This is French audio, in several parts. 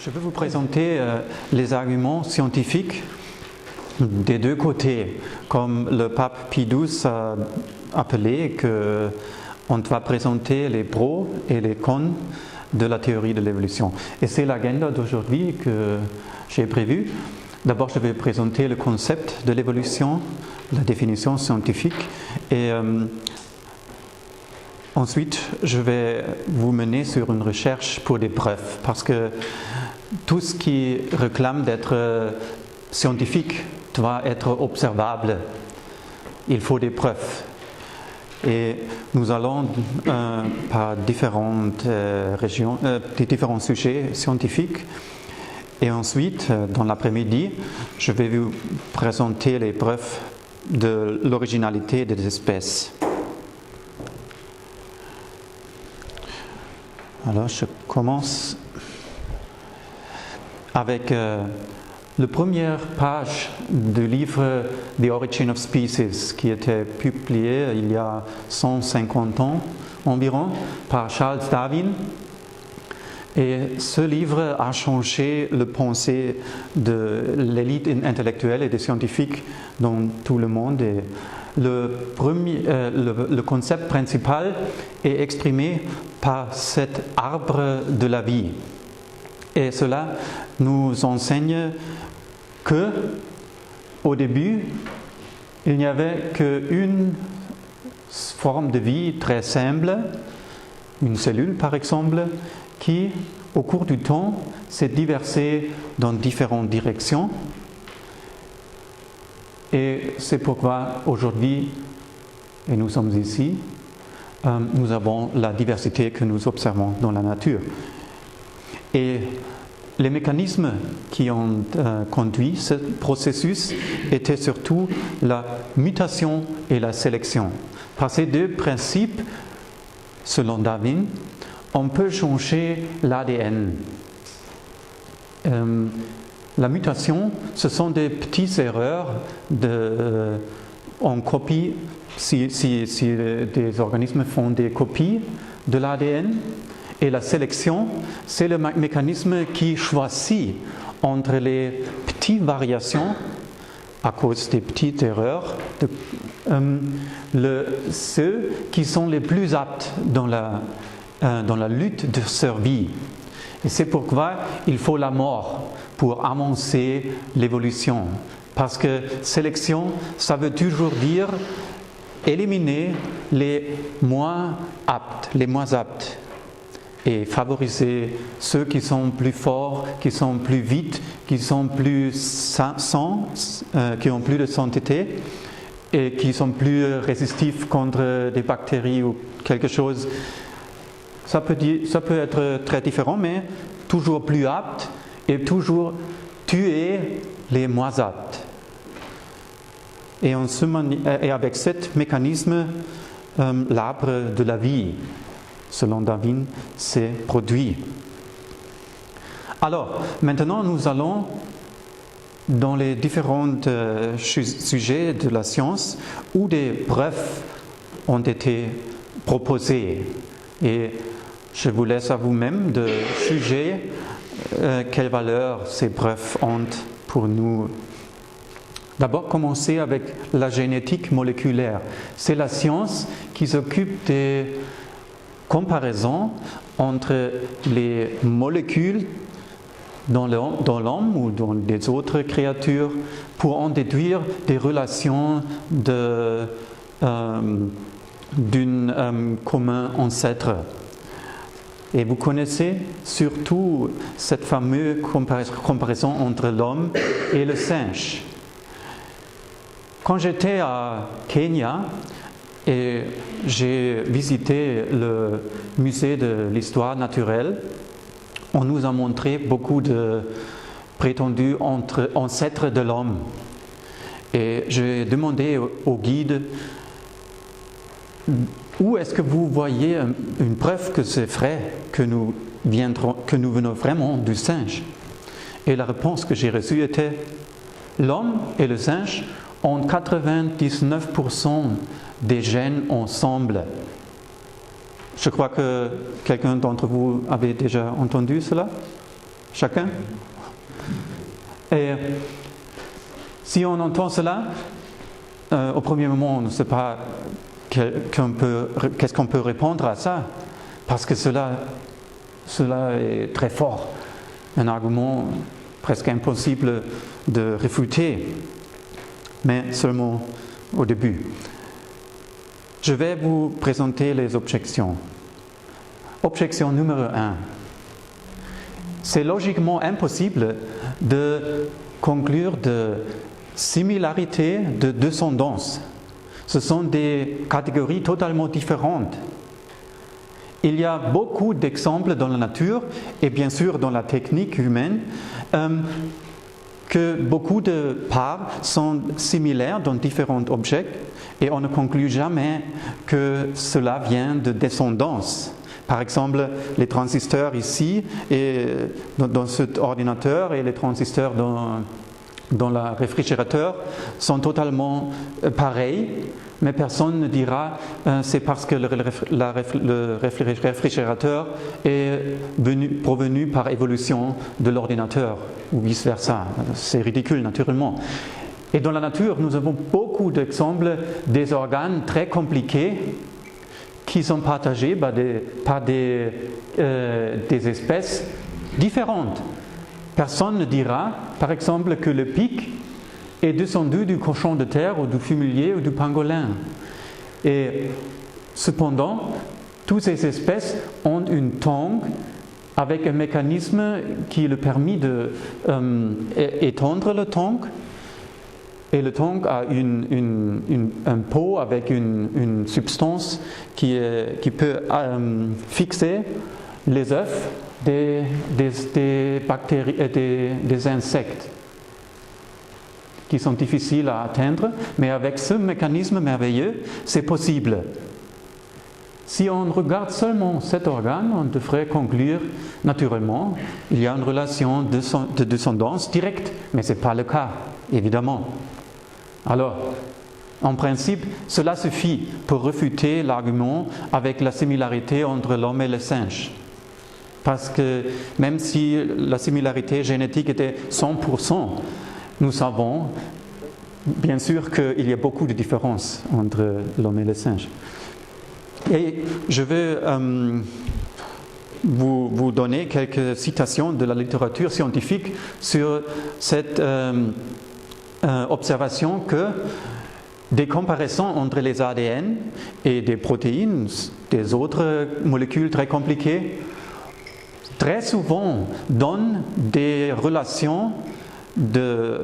Je vais vous présenter les arguments scientifiques des deux côtés, comme le pape Pie XII a appelé qu'on va présenter les pros et les cons de la théorie de l'évolution. Et c'est l'agenda d'aujourd'hui que j'ai prévu. D'abord, je vais présenter le concept de l'évolution, la définition scientifique, et ensuite, je vais vous mener sur une recherche pour des preuves, parce que tout ce qui réclame d'être scientifique doit être observable. Il faut des preuves. Et nous allons par différentes régions, différents sujets scientifiques. Et ensuite, dans l'après-midi, je vais vous présenter les preuves de l'originalité des espèces. Alors, je commence avec la première page du livre The Origin of Species, qui était publié il y a 150 ans environ par Charles Darwin. Et ce livre a changé le pensée de l'élite intellectuelle et des scientifiques dans tout le monde. Et le concept principal est exprimé par cet arbre de la vie. Et cela nous enseigne que, au début, il n'y avait qu'une forme de vie très simple, une cellule par exemple, qui, au cours du temps, s'est dispersée dans différentes directions. Et c'est pourquoi aujourd'hui, et nous sommes ici, nous avons la diversité que nous observons dans la nature. Et les mécanismes qui ont conduit ce processus étaient surtout la mutation et la sélection. Par ces deux principes, selon Darwin, on peut changer l'ADN. La mutation, ce sont des petites erreurs en copie, si des organismes font des copies de l'ADN. Et la sélection, c'est le mécanisme qui choisit entre les petites variations, à cause des petites erreurs, ceux qui sont les plus aptes dans la lutte de survie. Et c'est pourquoi il faut la mort pour avancer l'évolution. Parce que sélection, ça veut toujours dire éliminer les moins aptes, et favoriser ceux qui sont plus forts, qui sont plus vite, qui sont plus sains, qui ont plus de sainteté et qui sont plus résistifs contre des bactéries ou quelque chose. Ça peut être très différent, mais toujours plus apte et toujours tuer les moins aptes. Et avec ce mécanisme, l'arbre de la vie, selon Darwin, s'est produit. Alors, maintenant, nous allons dans les différents sujets de la science où des preuves ont été proposées. Et je vous laisse à vous-même de juger quelle valeur ces preuves ont pour nous. D'abord, commencer avec la génétique moléculaire. C'est la science qui s'occupe des comparaisons entre les molécules dans l'homme ou dans les autres créatures pour en déduire des relations d'un commun ancêtre. Et vous connaissez surtout cette fameuse comparaison entre l'homme et le singe. Quand j'étais à Kenya et j'ai visité le musée de l'histoire naturelle, on nous a montré beaucoup de prétendus ancêtres de l'homme. Et j'ai demandé au guide, où est-ce que vous voyez une preuve que c'est vrai que nous venons vraiment du singe? Et la réponse que j'ai reçue était, l'homme et le singe ont 99% des gènes ensemble. Je crois que quelqu'un d'entre vous avait déjà entendu cela. Chacun? Et si on entend cela, au premier moment, on ne sait pas qu'est-ce qu'on peut répondre à ça, parce que cela est très fort, un argument presque impossible de réfuter, mais seulement au début. Je vais vous présenter les objections. Objection numéro 1. C'est logiquement impossible de conclure de similarité de descendance. Ce sont des catégories totalement différentes. Il y a beaucoup d'exemples dans la nature et bien sûr dans la technique humaine que beaucoup de parts sont similaires dans différents objets et on ne conclut jamais que cela vient de descendance. Par exemple, les transistors ici et dans cet ordinateur et les transistors dans le réfrigérateur sont totalement pareils, mais personne ne dira c'est parce que le réfrigérateur est provenu par évolution de l'ordinateur ou vice-versa. C'est ridicule naturellement. Et dans la nature, nous avons beaucoup d'exemples des organes très compliqués qui sont partagés par des espèces différentes. Personne ne dira, par exemple, que le pic est descendu du cochon de terre ou du fumilier ou du pangolin. Et cependant, toutes ces espèces ont une tongue avec un mécanisme qui le permet d'étendre le tongue. Et le tongue a un pot avec une substance qui peut fixer les œufs des bactéries et des insectes qui sont difficiles à atteindre, mais avec ce mécanisme merveilleux, c'est possible. Si on regarde seulement cet organe, on devrait conclure naturellement il y a une relation de descendance directe, mais ce n'est pas le cas, évidemment. Alors, en principe, cela suffit pour réfuter l'argument avec la similarité entre l'homme et le singe. Parce que même si la similarité génétique était 100%, nous savons bien sûr qu'il y a beaucoup de différences entre l'homme et le singe. Et je vais vous donner quelques citations de la littérature scientifique sur cette observation que des comparaisons entre les ADN et des protéines, des autres molécules très compliquées, très souvent donnent des relations de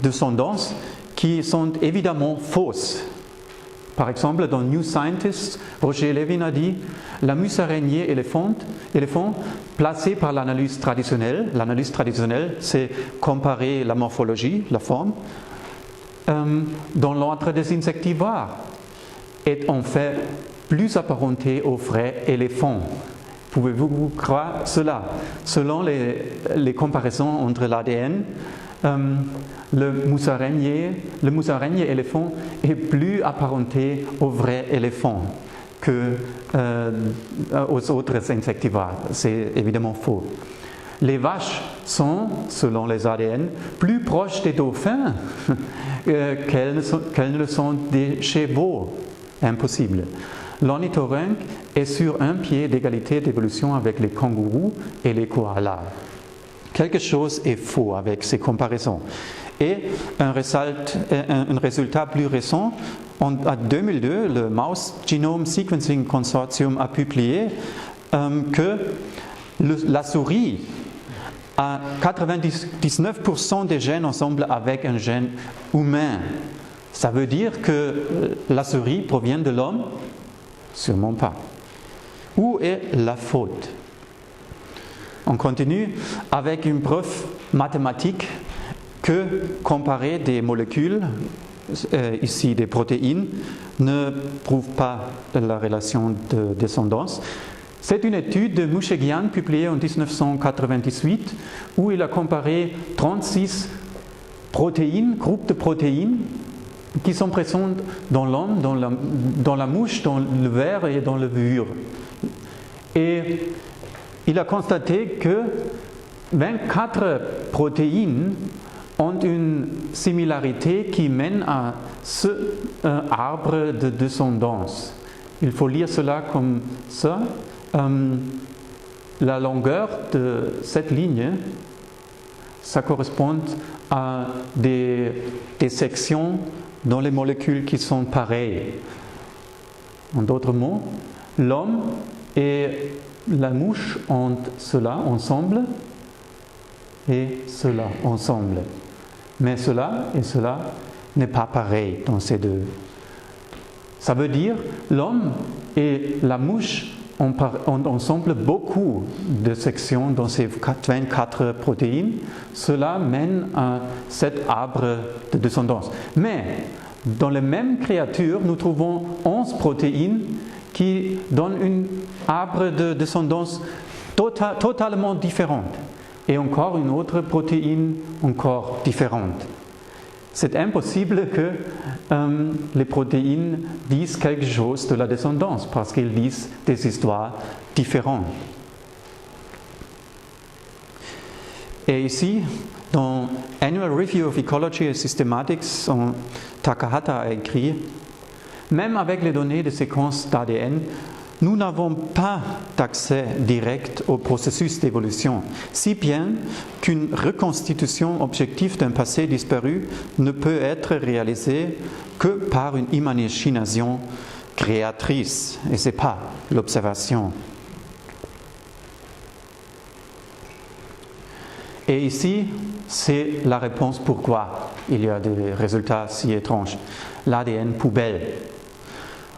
descendance qui sont évidemment fausses. Par exemple, dans New Scientist, Roger Levin a dit « La musaraignée éléphant, placée par l'analyse traditionnelle, c'est comparer la morphologie, la forme, dans l'ordre des insectivores, est en fait plus apparentée au vrai éléphant. » Pouvez-vous croire cela? Selon les comparaisons entre l'ADN, le musaraignée éléphant est plus apparenté au vrai éléphant qu'aux autres insectivores. C'est évidemment faux. Les vaches sont, selon les ADN, plus proches des dauphins qu'elles ne le sont des chevaux. Impossible. L'ornithorynque est sur un pied d'égalité d'évolution avec les kangourous et les koalas. Quelque chose est faux avec ces comparaisons. Et un résultat plus récent, en 2002, le Mouse Genome Sequencing Consortium a publié que la souris a 99% des gènes ensemble avec un gène humain. Ça veut dire que la souris provient de l'homme? Sûrement pas. Où est la faute? On continue avec une preuve mathématique que comparer des molécules, ici des protéines, ne prouve pas la relation de descendance. C'est une étude de Mouchegian publiée en 1998 où il a comparé 36 protéines, groupes de protéines qui sont présentes dans l'homme, dans la mouche, dans le ver et dans le levure. Et il a constaté que 24 protéines ont une similarité qui mène à ce arbre de descendance. Il faut lire cela comme ça. La longueur de cette ligne, ça correspond à des sections dans les molécules qui sont pareilles. En d'autres mots, l'homme et la mouche ont cela ensemble et cela ensemble. Mais cela et cela n'est pas pareil dans ces deux. Ça veut dire l'homme et la mouche ont ensemble beaucoup de sections dans ces 24 protéines. Cela mène à cet arbre de descendance. Mais dans les mêmes créatures, nous trouvons 11 protéines qui donnent un arbre de descendance totalement différente. Et encore une autre protéine encore différente. C'est impossible que les protéines disent quelque chose de la descendance parce qu'ils disent des histoires différentes. Et ici, dans Annual Review of Ecology and Systematics, Takahata a écrit « Même avec les données de séquences d'ADN, nous n'avons pas d'accès direct au processus d'évolution, si bien qu'une reconstitution objective d'un passé disparu ne peut être réalisée que par une imagination créatrice, et ce n'est pas l'observation. » Et ici, c'est la réponse pourquoi il y a des résultats si étranges. L'ADN poubelle.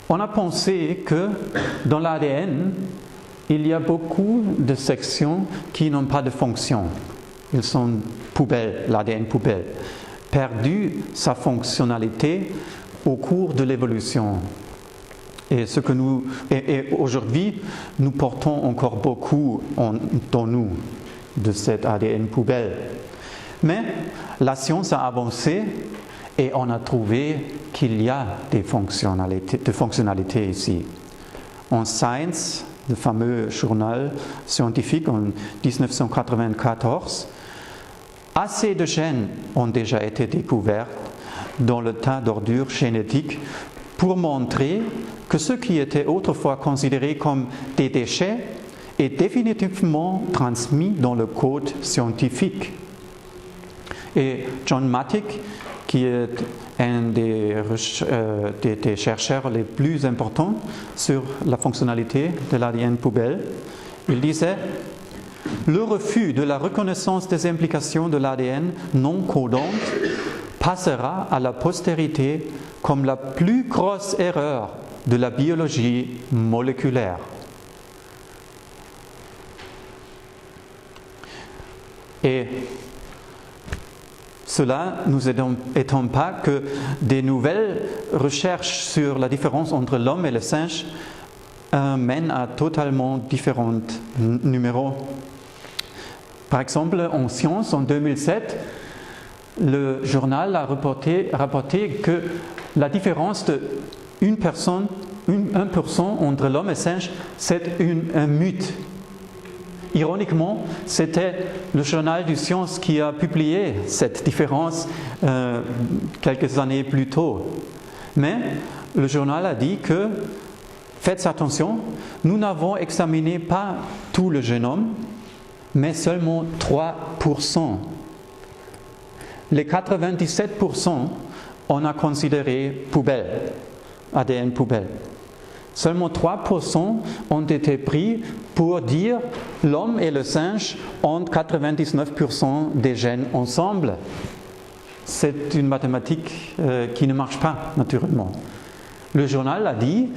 On a pensé que dans l'ADN, il y a beaucoup de sections qui n'ont pas de fonction. Ils sont poubelles, l'ADN poubelle, perdu sa fonctionnalité au cours de l'évolution. Et aujourd'hui, nous portons encore beaucoup dans nous de cet ADN poubelle. Mais la science a avancé et on a trouvé qu'il y a des fonctionnalités ici. En Science, le fameux journal scientifique en 1994, assez de gènes ont déjà été découverts dans le tas d'ordures génétiques pour montrer que ce qui était autrefois considéré comme des déchets est définitivement transmis dans le code scientifique. Et John Mattick, qui est un des chercheurs les plus importants sur la fonctionnalité de l'ADN poubelle, il disait « Le refus de la reconnaissance des implications de l'ADN non codantes passera à la postérité comme la plus grosse erreur de la biologie moléculaire. » Et cela nous étonne pas que des nouvelles recherches sur la différence entre l'homme et le singe mènent à totalement différents numéros. Par exemple, en Science, en 2007, le journal a rapporté que la différence de 1% entre l'homme et le singe, c'est un mythe. Ironiquement, c'était le journal du Science qui a publié cette différence quelques années plus tôt. Mais le journal a dit que, faites attention, nous n'avons examiné pas tout le génome, mais seulement 3%. Les 97%, on a considéré poubelle, ADN poubelle. Seulement 3% ont été pris pour dire l'homme et le singe ont 99% des gènes ensemble. C'est une mathématique qui ne marche pas naturellement. Le journal a dit,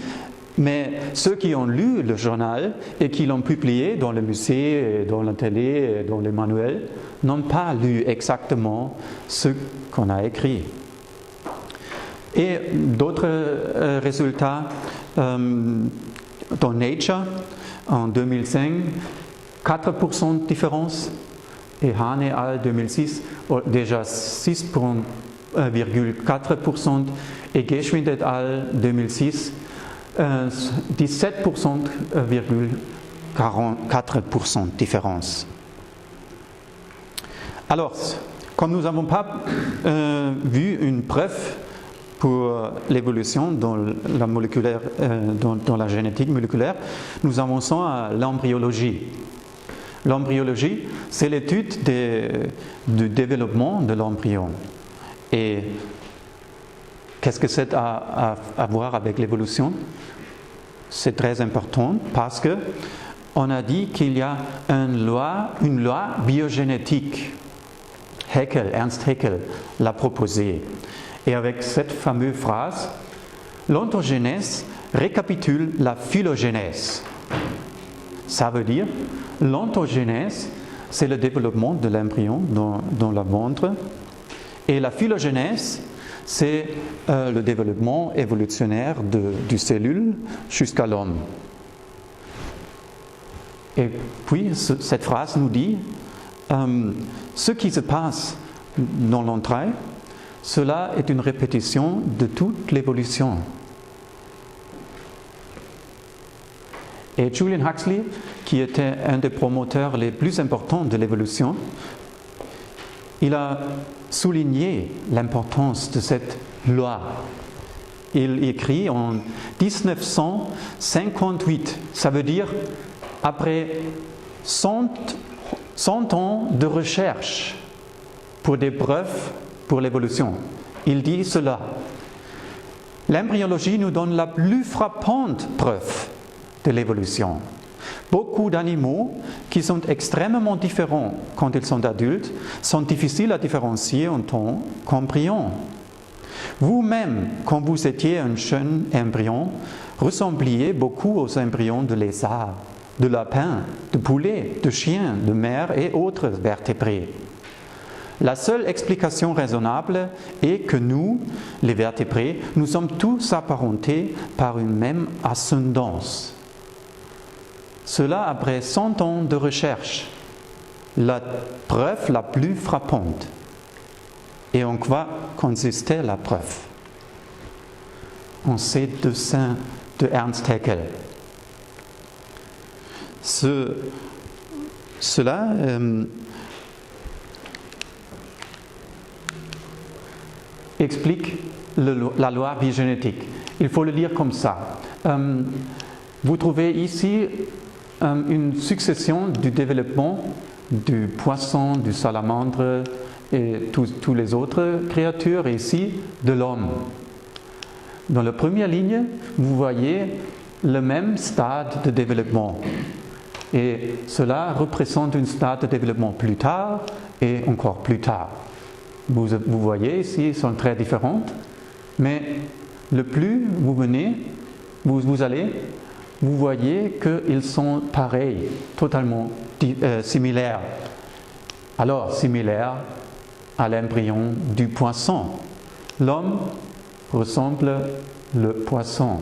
mais ceux qui ont lu le journal et qui l'ont publié dans le musée, dans la télé, dans les manuels, n'ont pas lu exactement ce qu'on a écrit. Et d'autres résultats, dans Nature, en 2005, 4% de différence, et Hahn et al. 2006, déjà 6,4%, et Geschwind et al. 2006, 17,44% de différence. Alors, comme nous n'avons pas vu une preuve pour l'évolution dans la génétique moléculaire, nous avançons à l'embryologie. L'embryologie, c'est l'étude du développement de l'embryon. Et qu'est-ce que c'est à voir avec l'évolution? C'est très important parce que on a dit qu'il y a une loi biogénétique. Ernst Haeckel l'a proposée. Et avec cette fameuse phrase, l'ontogénèse récapitule la phylogénèse. Ça veut dire, l'ontogénèse, c'est le développement de l'embryon dans le ventre. Et la phylogénèse, c'est le développement évolutionnaire du cellule jusqu'à l'homme. Et puis, cette phrase nous dit, ce qui se passe dans l'entraille, cela est une répétition de toute l'évolution. Et Julian Huxley, qui était un des promoteurs les plus importants de l'évolution, il a souligné l'importance de cette loi. Il écrit en 1958, ça veut dire après 100 ans de recherche pour des preuves pour l'évolution. Il dit cela. L'embryologie nous donne la plus frappante preuve de l'évolution. Beaucoup d'animaux qui sont extrêmement différents quand ils sont adultes sont difficiles à différencier en tant qu'embryons. Vous-même, quand vous étiez un jeune embryon, ressembliez beaucoup aux embryons de lézards, de lapins, de poulets, de chiens, de mers et autres vertébrés. La seule explication raisonnable est que nous, les vertébrés, nous sommes tous apparentés par une même ascendance. Cela après 100 ans de recherche, la preuve la plus frappante. Et en quoi consistait la preuve? En ces dessins de Ernst Haeckel. Cela explique la loi biogénétique. Il faut le lire comme ça. Vous trouvez ici une succession du développement du poisson, du salamandre et toutes les autres créatures, et ici de l'homme. Dans la première ligne, vous voyez le même stade de développement. Et cela représente un stade de développement plus tard et encore plus tard. Vous voyez ici, ils sont très différentes, mais le plus vous venez, vous allez, vous voyez qu'ils sont pareils, totalement similaires. Alors, similaires à l'embryon du poisson. L'homme ressemble au poisson.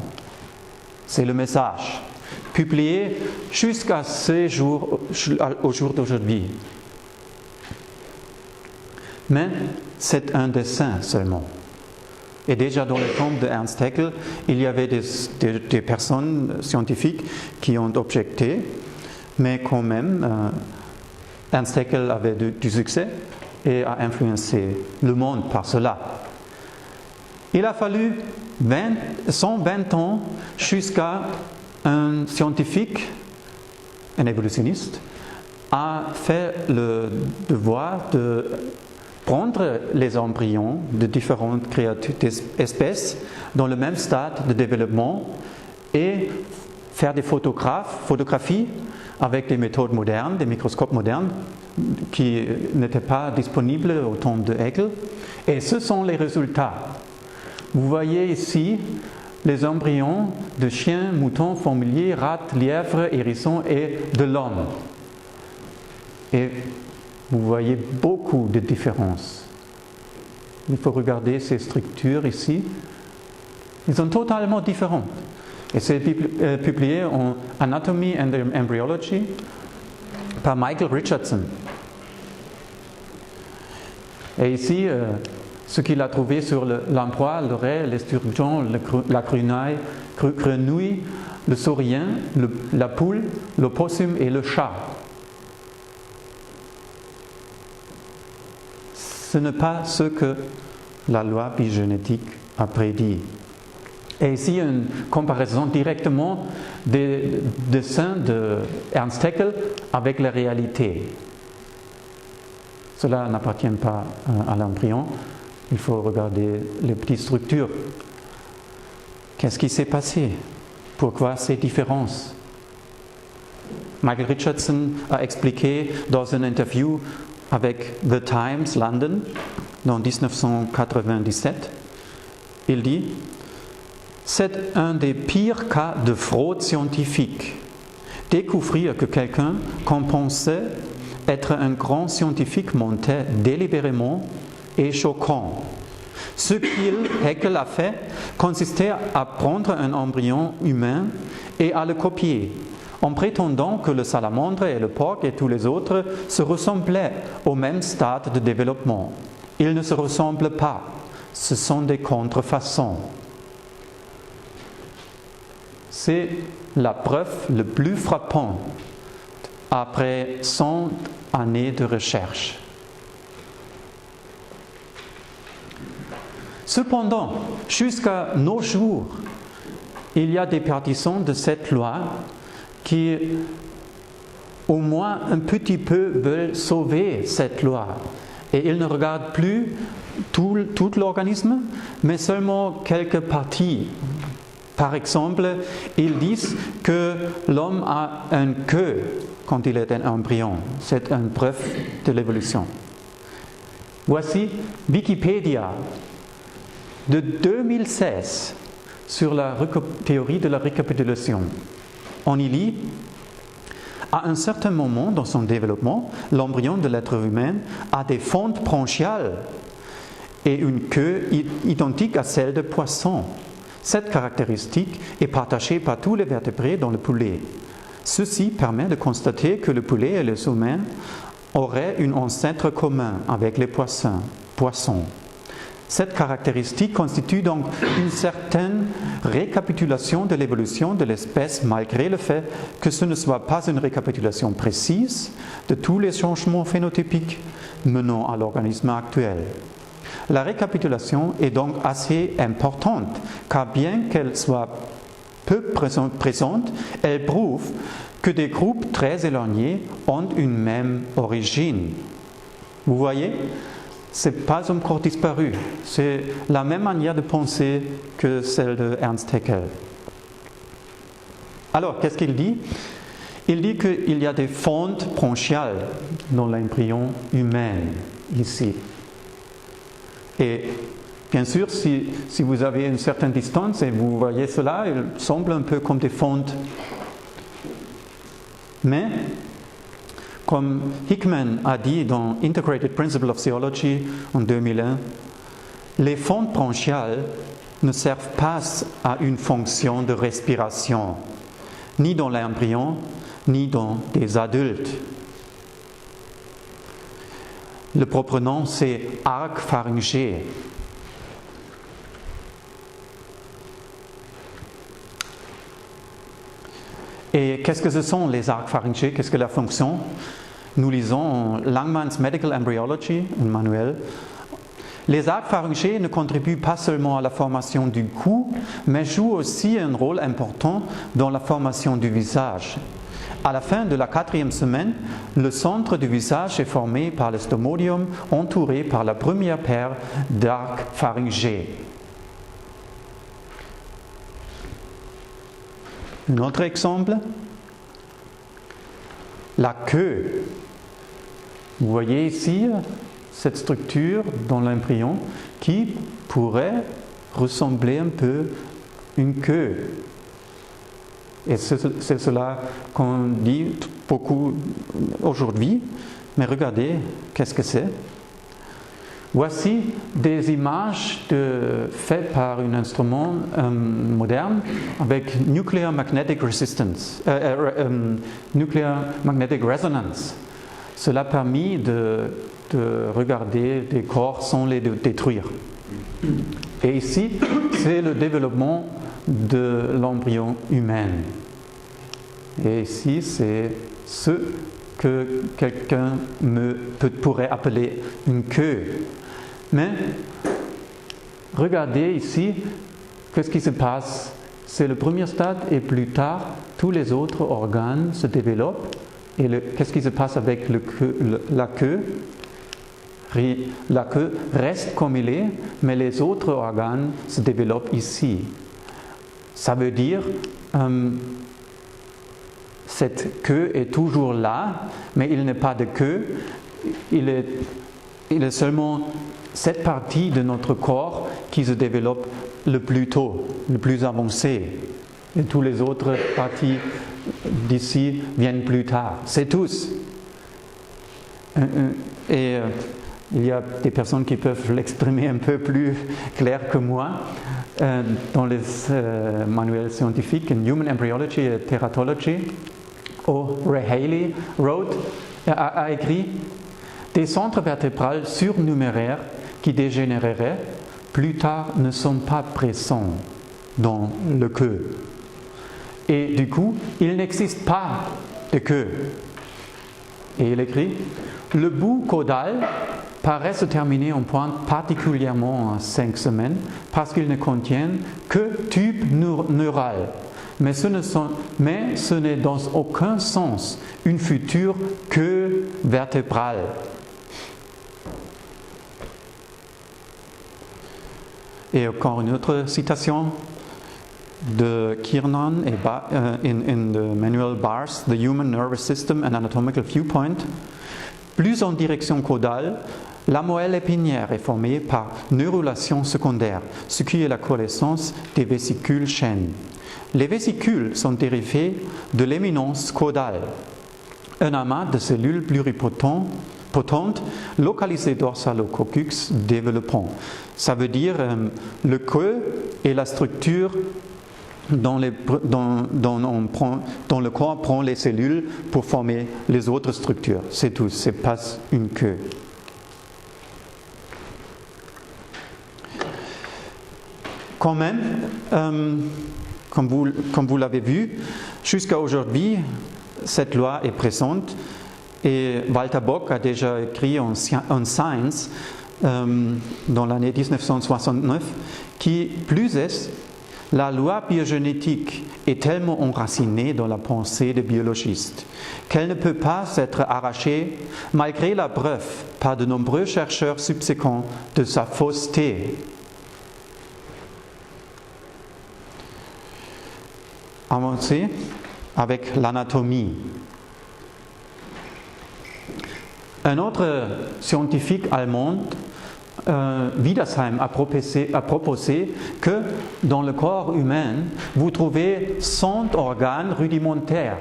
C'est le message, publié jusqu'à au jour d'aujourd'hui. Mais c'est un dessin seulement. Et déjà dans le temps de Ernst Haeckel, il y avait des personnes scientifiques qui ont objecté, mais quand même, Ernst Haeckel avait du succès et a influencé le monde par cela. Il a fallu 120 ans jusqu'à un scientifique, un évolutionniste, a fait le devoir de prendre les embryons de différentes créatures, espèces dans le même stade de développement et faire des photographies avec des méthodes modernes, des microscopes modernes qui n'étaient pas disponibles au temps de Haeckel. Et ce sont les résultats. Vous voyez ici les embryons de chiens, moutons, fourmiliers, rats, lièvres, hérissons et de l'homme. Et vous voyez beaucoup de différences. Il faut regarder ces structures ici. Ils sont totalement différents. Et c'est publié en Anatomy and Embryology par Michael Richardson. Et ici, ce qu'il a trouvé sur l'emploi, l'oreille, l'esturgeon, la grenouille, le saurien, la poule, l'opossum et le chat. ce n'est pas ce que la loi bigénétique a prédit. Et ici, une comparaison directement des dessins de Ernst Haeckel avec la réalité. Cela n'appartient pas à l'embryon. Il faut regarder les petites structures. Qu'est-ce qui s'est passé? Pourquoi ces différences? Michael Richardson a expliqué dans une interview avec The Times London en 1997, il dit « C'est un des pires cas de fraude scientifique. Découvrir que quelqu'un qu'on pensait être un grand scientifique mentait délibérément est choquant. Ce Haeckel a fait consistait à prendre un embryon humain et à le copier, en prétendant que le salamandre et le porc et tous les autres se ressemblaient au même stade de développement. Ils ne se ressemblent pas, ce sont des contrefaçons. » C'est la preuve la plus frappante après 100 années de recherche. Cependant, jusqu'à nos jours, il y a des partisans de cette loi qui, au moins un petit peu, veulent sauver cette loi. Et ils ne regardent plus tout l'organisme, mais seulement quelques parties. Par exemple, ils disent que l'homme a une queue quand il est un embryon. C'est une preuve de l'évolution. Voici Wikipédia de 2016 sur la théorie de la récapitulation. On y lit « À un certain moment dans son développement, l'embryon de l'être humain a des fentes branchiales et une queue identique à celle de poisson. Cette caractéristique est partagée par tous les vertébrés dans le poulet. Ceci permet de constater que le poulet et les humains auraient un ancêtre commun avec les poissons. Cette caractéristique constitue donc une certaine récapitulation de l'évolution de l'espèce malgré le fait que ce ne soit pas une récapitulation précise de tous les changements phénotypiques menant à l'organisme actuel. La récapitulation est donc assez importante car bien qu'elle soit peu présente, elle prouve que des groupes très éloignés ont une même origine. Vous voyez ? Ce n'est pas encore disparu. C'est la même manière de penser que celle de Ernst Haeckel. Alors, qu'est-ce qu'il dit? Il dit qu'il y a des fentes branchiales dans l'embryon humain, ici. Et bien sûr, si vous avez une certaine distance et vous voyez cela, il semble un peu comme des fentes. Mais, comme Hickman a dit dans Integrated Principles of Theology en 2001, les fentes branchiales ne servent pas à une fonction de respiration, ni dans l'embryon, ni dans des adultes. Le propre nom, c'est arc pharyngé. Et qu'est-ce que ce sont les arcs pharyngés? Qu'est-ce que la fonction? Nous lisons Langmann's Medical Embryology, un manuel. Les arcs pharyngés ne contribuent pas seulement à la formation du cou, mais jouent aussi un rôle important dans la formation du visage. À la fin de la 4e semaine, le centre du visage est formé par le stomodium entouré par la première paire d'arcs pharyngés. Un autre exemple, la queue. Vous voyez ici cette structure dans l'embryon qui pourrait ressembler un peu à une queue. Et c'est cela qu'on dit beaucoup aujourd'hui. Mais regardez, qu'est-ce que c'est? Voici des images faites par un instrument moderne avec Nuclear Magnetic Resonance. Cela a permis de regarder des corps sans les détruire. Et ici, c'est le développement de l'embryon humain. Et ici, c'est ce que quelqu'un pourrait appeler une queue. Mais regardez ici, qu'est-ce qui se passe? C'est le premier stade et plus tard, tous les autres organes se développent. Et qu'est-ce qui se passe avec la queue? La queue reste comme elle est, mais les autres organes se développent ici. Ça veut dire cette queue est toujours là, mais il n'est pas de queue. Il est seulement cette partie de notre corps qui se développe le plus tôt, le plus avancé. Et toutes les autres parties d'ici viennent plus tard. C'est tous. Et il y a des personnes qui peuvent l'exprimer un peu plus clair que moi. Dans les manuels scientifiques, in Human Embryology et Teratology, Ray Haley a écrit « Des centres vertébrales surnuméraires qui dégénéreraient plus tard ne sont pas présents dans le queue. Et du coup, il n'existe pas de queue. » Et il écrit « Le bout caudal paraît se terminer en pointe particulièrement à 5 semaines parce qu'il ne contient que tube neural. Mais ce n'est dans aucun sens une future queue vertébrale. » Et encore une autre citation de Kiernan in the manual Bars, The Human Nervous System and Anatomical Viewpoint. Plus en direction caudale, la moelle épinière est formée par neurulation secondaire, ce qui est la coalescence des vésicules chaînes. Les vésicules sont dérivées de l'éminence caudale, un amas de cellules pluripotentes localisées dorsal au coccyx développant. Ça veut dire le queue et la structure dont le corps prend les cellules pour former les autres structures. C'est tout, ce n'est pas une queue. Quand même, comme vous l'avez vu, jusqu'à aujourd'hui, cette loi est présente et Walter Bock a déjà écrit en Science dans l'année 1969 qui plus est, la loi biogénétique est tellement enracinée dans la pensée des biologistes qu'elle ne peut pas être arrachée malgré la preuve par de nombreux chercheurs subséquents de sa fausseté. Avancer avec l'anatomie. Un autre scientifique allemand, Wiedersheim, a proposé que dans le corps humain, vous trouvez 100 organes rudimentaires.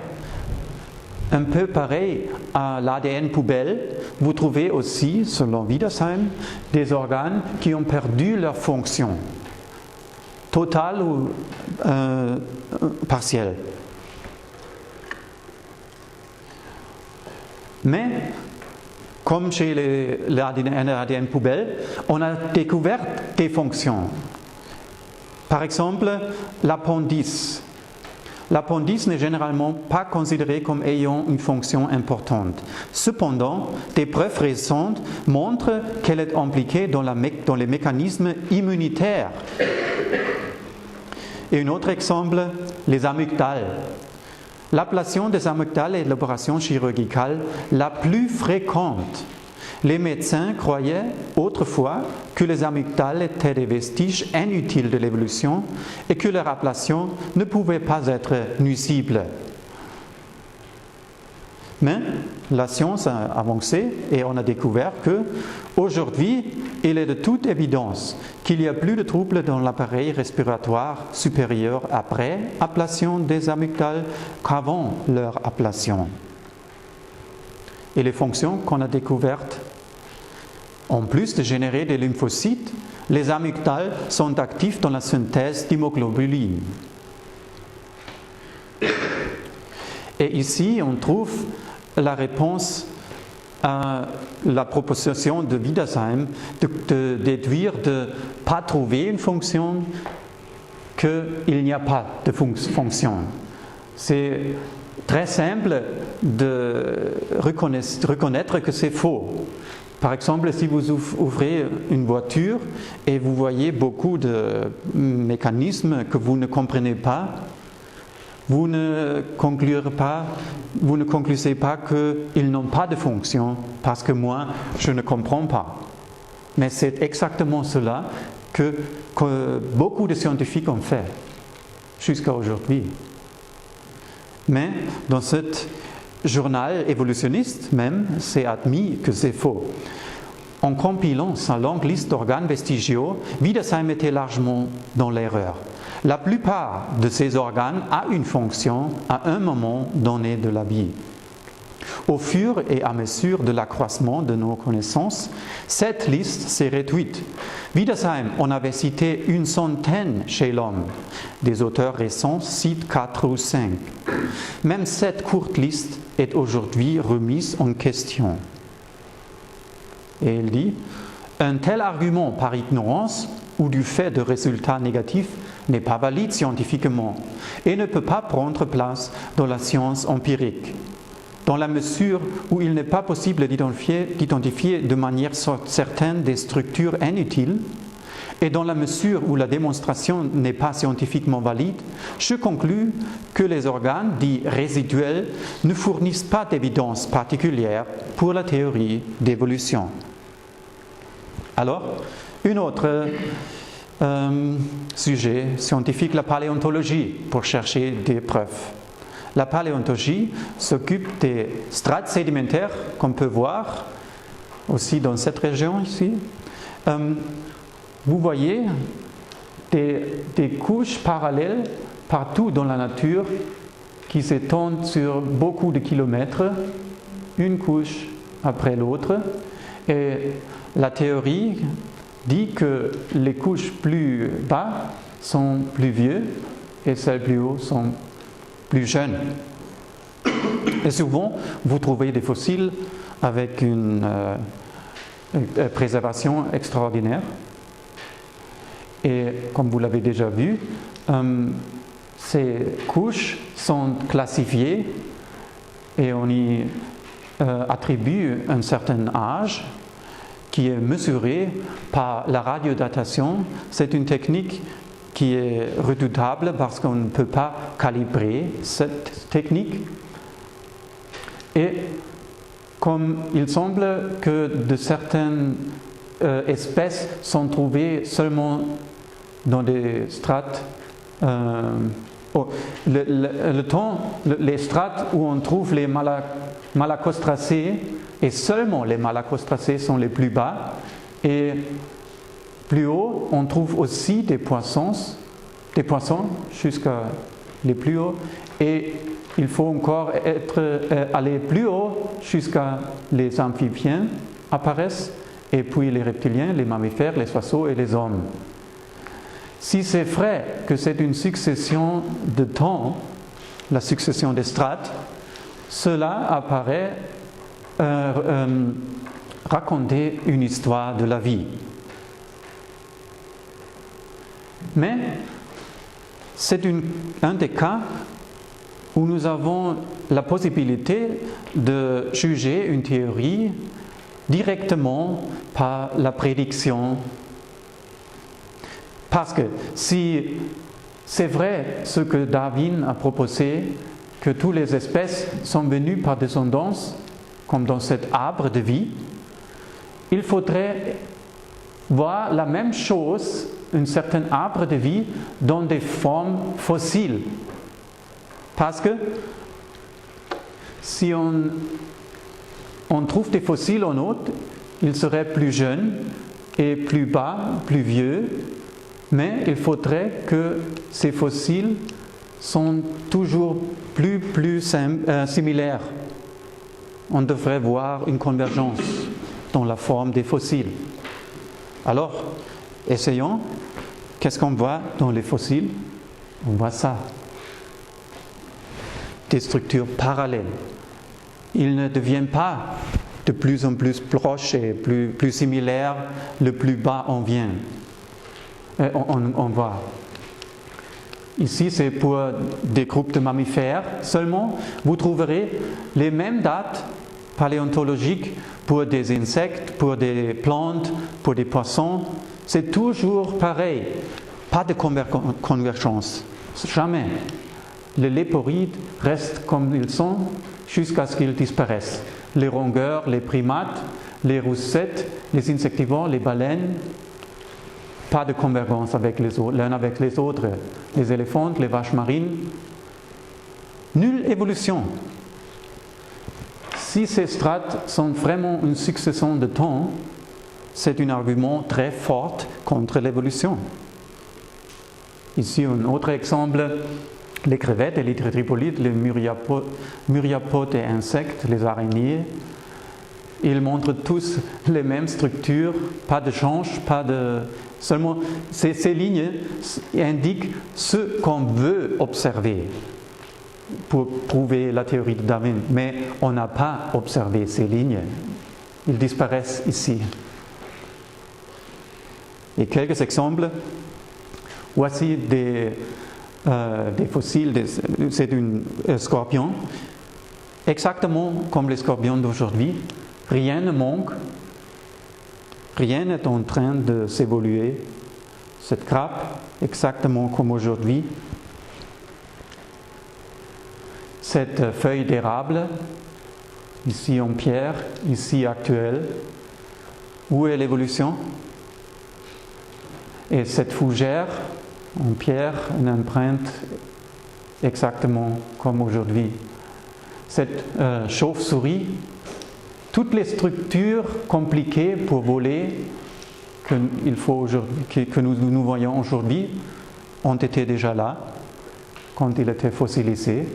Un peu pareil à l'ADN poubelle, vous trouvez aussi, selon Wiedersheim, des organes qui ont perdu leur fonction, totale ou partielle. Mais comme chez l'ADN poubelle, on a découvert des fonctions. Par exemple, l'appendice. L'appendice n'est généralement pas considéré comme ayant une fonction importante. Cependant, des preuves récentes montrent qu'elle est impliquée dans les mécanismes immunitaires. Et un autre exemple, les amygdales. L'ablation des amygdales est l'opération chirurgicale la plus fréquente. Les médecins croyaient autrefois que les amygdales étaient des vestiges inutiles de l'évolution et que leur ablation ne pouvait pas être nuisible. Mais la science a avancé et on a découvert qu'aujourd'hui, il est de toute évidence qu'il y a plus de troubles dans l'appareil respiratoire supérieur après ablation des amygdales qu'avant leur ablation. Et les fonctions qu'on a découvertes, en plus de générer des lymphocytes, les amygdales sont actifs dans la synthèse d'hémoglobine. Et ici, on trouve la réponse à la proposition de Wiedersheim de déduire de ne pas trouver une fonction qu'il n'y a pas de fonction. C'est très simple de reconnaître que c'est faux. Par exemple, si vous ouvrez une voiture et vous voyez beaucoup de mécanismes que vous ne comprenez pas, vous ne conclusez pas qu'ils n'ont pas de fonction parce que moi, je ne comprends pas. Mais c'est exactement cela que beaucoup de scientifiques ont fait jusqu'à aujourd'hui. Mais dans ce journal évolutionniste même, c'est admis que c'est faux. En compilant sa longue liste d'organes vestigiaux, Wiedersheim était largement dans l'erreur. La plupart de ces organes ont une fonction à un moment donné de la vie. Au fur et à mesure de l'accroissement de nos connaissances, cette liste s'est réduite. Wiedersheim en avait cité une centaine chez l'homme. Des auteurs récents citent 4 ou 5. Même cette courte liste est aujourd'hui remise en question. Et il dit, un tel argument par ignorance ou du fait de résultats négatifs n'est pas valide scientifiquement et ne peut pas prendre place dans la science empirique. Dans la mesure où il n'est pas possible d'identifier de manière certaine des structures inutiles, et dans la mesure où la démonstration n'est pas scientifiquement valide, je conclus que les organes dits résiduels ne fournissent pas d'évidence particulière pour la théorie d'évolution. Alors, un autre sujet scientifique, la paléontologie, pour chercher des preuves. La paléontologie s'occupe des strates sédimentaires qu'on peut voir aussi dans cette région ici. Vous voyez des couches parallèles partout dans la nature qui s'étendent sur beaucoup de kilomètres, une couche après l'autre. Et la théorie dit que les couches plus bas sont plus vieux et celles plus hautes sont plus jeunes. Et souvent, vous trouvez des fossiles avec une préservation extraordinaire. Et comme vous l'avez déjà vu, ces couches sont classifiées et on y attribue un certain âge qui est mesuré par la radiodatation. C'est une technique qui est redoutable parce qu'on ne peut pas calibrer cette technique. Et comme il semble que de certaines espèces sont trouvées seulement dans des strates, les strates où on trouve les malacostracées, et seulement les malacostracées sont les plus bas, et plus haut, on trouve aussi des poissons jusqu'à les plus hauts, et il faut encore aller plus haut jusqu'à les amphibiens apparaissent, et puis les reptiliens, les mammifères, les oiseaux et les hommes. Si c'est vrai que c'est une succession de temps, la succession des strates, cela apparaît raconter une histoire de la vie. Mais c'est un des cas où nous avons la possibilité de juger une théorie directement par la prédiction. Parce que si c'est vrai ce que Darwin a proposé, que toutes les espèces sont venues par descendance, comme dans cet arbre de vie, il faudrait voir la même chose, un certain arbre de vie, dans des formes fossiles. Parce que si on trouve des fossiles en eau, ils seraient plus jeunes et plus bas, plus vieux, mais il faudrait que ces fossiles sont toujours plus similaires. On devrait voir une convergence dans la forme des fossiles. Alors, essayons. Qu'est-ce qu'on voit dans les fossiles? On voit ça. Des structures parallèles. Ils ne deviennent pas de plus en plus proches et plus similaires. Le plus bas on vient. On voit. Ici, c'est pour des groupes de mammifères. Seulement, vous trouverez les mêmes dates paléontologique pour des insectes, pour des plantes, pour des poissons, c'est toujours pareil. Pas de convergence. Jamais. Les léporides restent comme ils sont jusqu'à ce qu'ils disparaissent. Les rongeurs, les primates, les roussettes, les insectivores, les baleines, pas de convergence avec l'un avec les autres. Les éléphants, les vaches marines, nulle évolution. Si ces strates sont vraiment une succession de temps, c'est un argument très fort contre l'évolution. Ici, un autre exemple, les crevettes et les tétrapolides, les myriapodes et insectes, les araignées, ils montrent tous les mêmes structures, pas de change, pas de... Seulement, ces lignes indiquent ce qu'on veut observer pour prouver la théorie de Darwin, mais on n'a pas observé ces lignes. Ils disparaissent ici. Et quelques exemples. Voici des fossiles, c'est un scorpion. Exactement comme les scorpions d'aujourd'hui, rien ne manque, rien n'est en train de s'évoluer. Cette grappe, exactement comme aujourd'hui. Cette feuille d'érable, ici en pierre, ici actuelle. Où est l'évolution? Et cette fougère en pierre, une empreinte exactement comme aujourd'hui. Cette chauve-souris, toutes les structures compliquées pour voler que nous voyons aujourd'hui ont été déjà là quand il était fossilisé.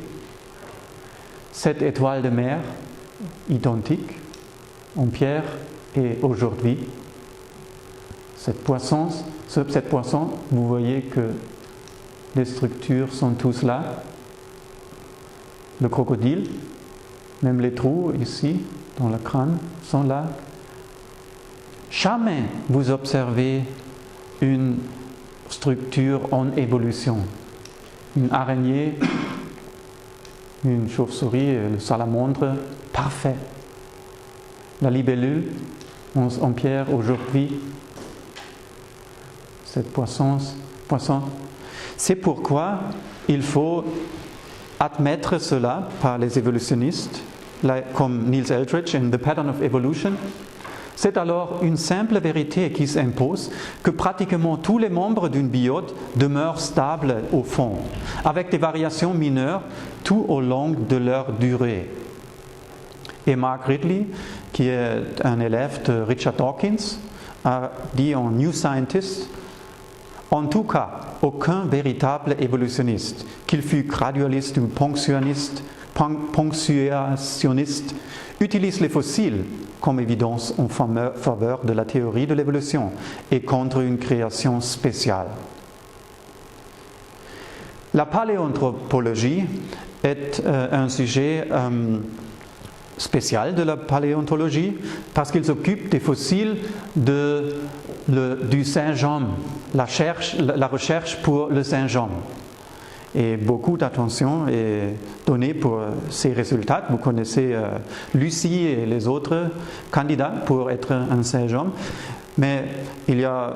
Cette étoile de mer, identique en pierre et aujourd'hui. Cette poisson, vous voyez que les structures sont tous là. Le crocodile, même les trous ici, dans le crâne, sont là. Jamais vous observez une structure en évolution. Une araignée, une chauve-souris, le salamandre, parfait. La libellule en pierre aujourd'hui. Cette poisson. C'est pourquoi il faut admettre cela par les évolutionnistes, comme Niels Eldredge in The Pattern of Evolution. C'est alors une simple vérité qui s'impose que pratiquement tous les membres d'une biote demeurent stables au fond, avec des variations mineures tout au long de leur durée. Et Mark Ridley, qui est un élève de Richard Dawkins, a dit en New Scientist: en tout cas, aucun véritable évolutionniste, qu'il fût gradualiste ou ponctionniste, utilise les fossiles comme évidence en faveur de la théorie de l'évolution et contre une création spéciale. La paléanthropologie est un sujet spécial de la paléontologie parce qu'il s'occupe des fossiles du Saint-Jean, la recherche pour le Saint-Jean. Et beaucoup d'attention est donnée pour ces résultats. Vous connaissez Lucie et les autres candidats pour être un Saint-Jean, mais il y a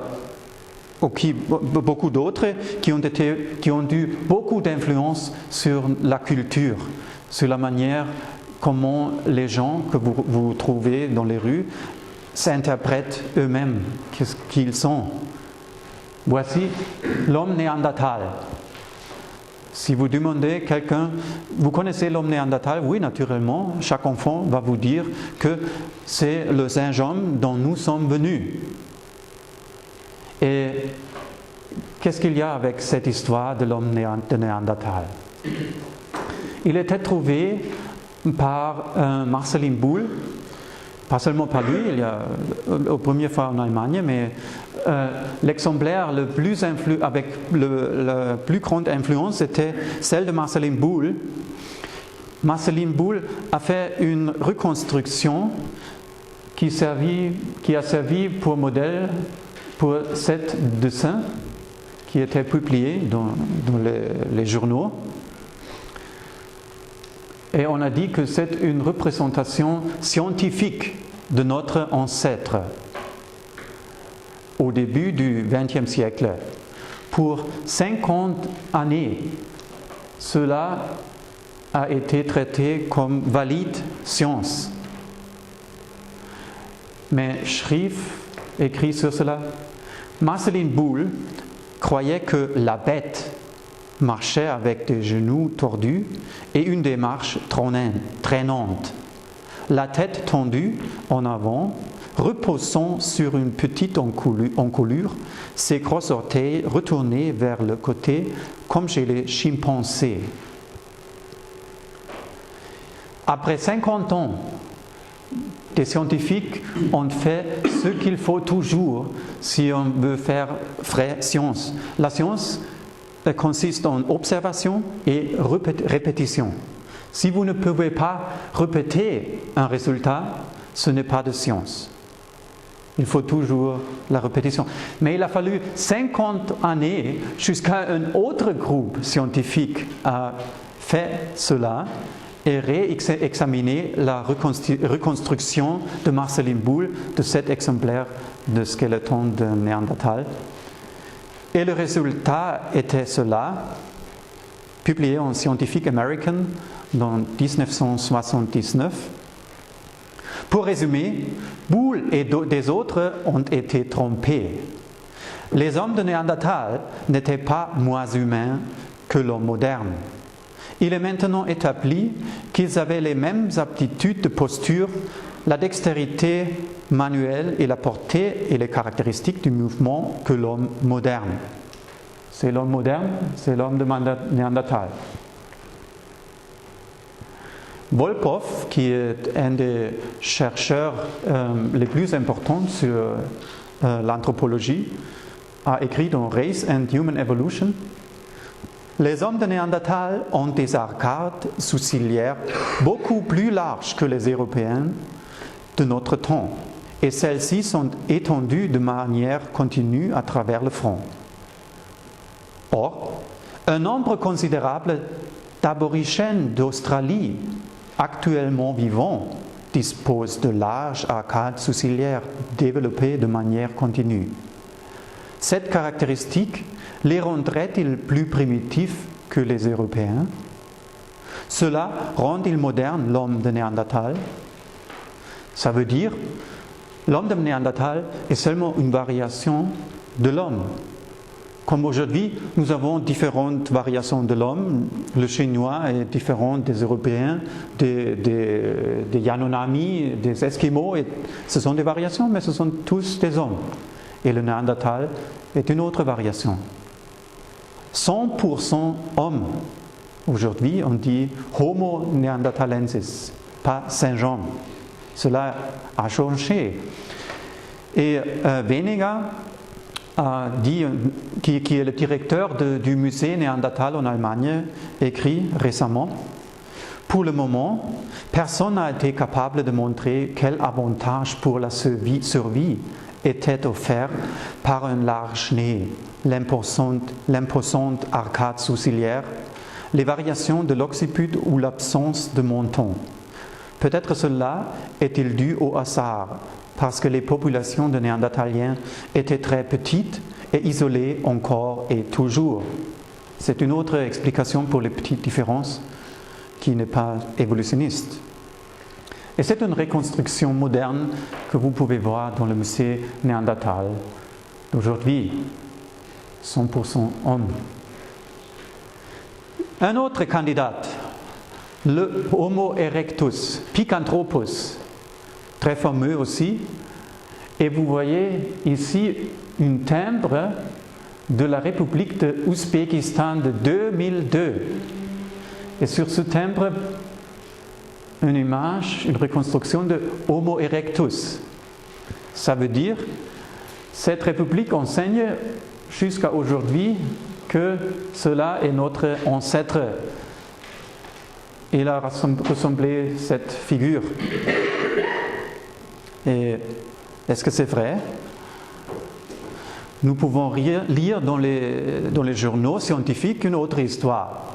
beaucoup d'autres qui ont eu beaucoup d'influence sur la culture, sur la manière comment les gens que vous trouvez dans les rues s'interprètent eux-mêmes, qu'est-ce qu'ils sont. Voici l'homme néandertal. Si vous demandez quelqu'un, vous connaissez l'homme néandertal? Oui, naturellement, chaque enfant va vous dire que c'est le Saint-Jean dont nous sommes venus. Et qu'est-ce qu'il y a avec cette histoire de l'homme de Néandertal? Il était trouvé par Marcelin Boule, pas seulement par lui, il y a la première fois en Allemagne, mais l'exemplaire avec la plus grande influence était celle de Marcelin Boule. Marcelin Boule a fait une reconstruction qui a servi pour modèle pour 7 dessins qui étaient publiés dans les journaux. Et on a dit que c'est une représentation scientifique de notre ancêtre au début du XXe siècle. Pour 50 années, cela a été traité comme valide science. Mais Schrief écrit sur cela. Marceline Boule croyait que la bête marchait avec des genoux tordus et une démarche traînante, la tête tendue en avant, reposant sur une petite encolure, ses gros orteils retournés vers le côté comme chez les chimpanzés. Après 50 ans, des scientifiques ont fait ce qu'il faut toujours si on veut faire vraie science. La science consiste en observation et répétition. Si vous ne pouvez pas répéter un résultat, ce n'est pas de science. Il faut toujours la répétition. Mais il a fallu 50 années jusqu'à un autre groupe scientifique a fait cela et réexaminer la reconstruction de Marceline Boule de cet exemplaire de squeletton de Néandertal. Et le résultat était cela, publié en Scientific American en 1979. Pour résumer, Boule et des autres ont été trompés. Les hommes de Néandertal n'étaient pas moins humains que l'homme moderne. Il est maintenant établi qu'ils avaient les mêmes aptitudes de posture, la dextérité manuelle et la portée et les caractéristiques du mouvement que l'homme moderne. C'est l'homme moderne, c'est l'homme de Néandertal. Volkov, qui est un des chercheurs les plus importants sur l'anthropologie, a écrit dans Race and Human Evolution: les hommes de Néandertal ont des arcades sourcilières beaucoup plus larges que les Européens de notre temps, et celles-ci sont étendues de manière continue à travers le front. Or, un nombre considérable d'aborigènes d'Australie actuellement vivants disposent de larges arcades sourcilières développées de manière continue. Cette caractéristique les rendrait-il plus primitifs que les Européens? Cela rend-il moderne l'homme de Néandertal? Ça veut dire l'homme de Néandertal est seulement une variation de l'homme. Comme aujourd'hui, nous avons différentes variations de l'homme. Le chinois est différent des Européens, des Yanomami, des Esquimaux. Et ce sont des variations, mais ce sont tous des hommes. Et le Néandertal est une autre variation. 100% homme. Aujourd'hui, on dit Homo neanderthalensis, pas Saint-Jean. Cela a changé. Et Weniger a dit, qui est le directeur du musée Néandertal en Allemagne, écrit récemment: pour le moment, personne n'a été capable de montrer quel avantage pour la survie était offert par un large nez, l'imposante arcade sourcilière, les variations de l'occiput ou l'absence de menton. Peut-être cela est-il dû au hasard, parce que les populations de Néandertaliens étaient très petites et isolées encore et toujours. C'est une autre explication pour les petites différences qui n'est pas évolutionniste. Et c'est une reconstruction moderne que vous pouvez voir dans le musée Néandertal d'aujourd'hui, 100% homme. Un autre candidat, le Homo erectus, Picanthropus, très fameux aussi. Et vous voyez ici une timbre de la République de Ouzbékistan de 2002. Et sur ce timbre, une image, une reconstruction de Homo erectus. Ça veut dire que cette République enseigne jusqu'à aujourd'hui que cela est notre ancêtre. Il a ressemblé cette figure. Et est-ce que c'est vrai? Nous pouvons lire dans les journaux scientifiques une autre histoire.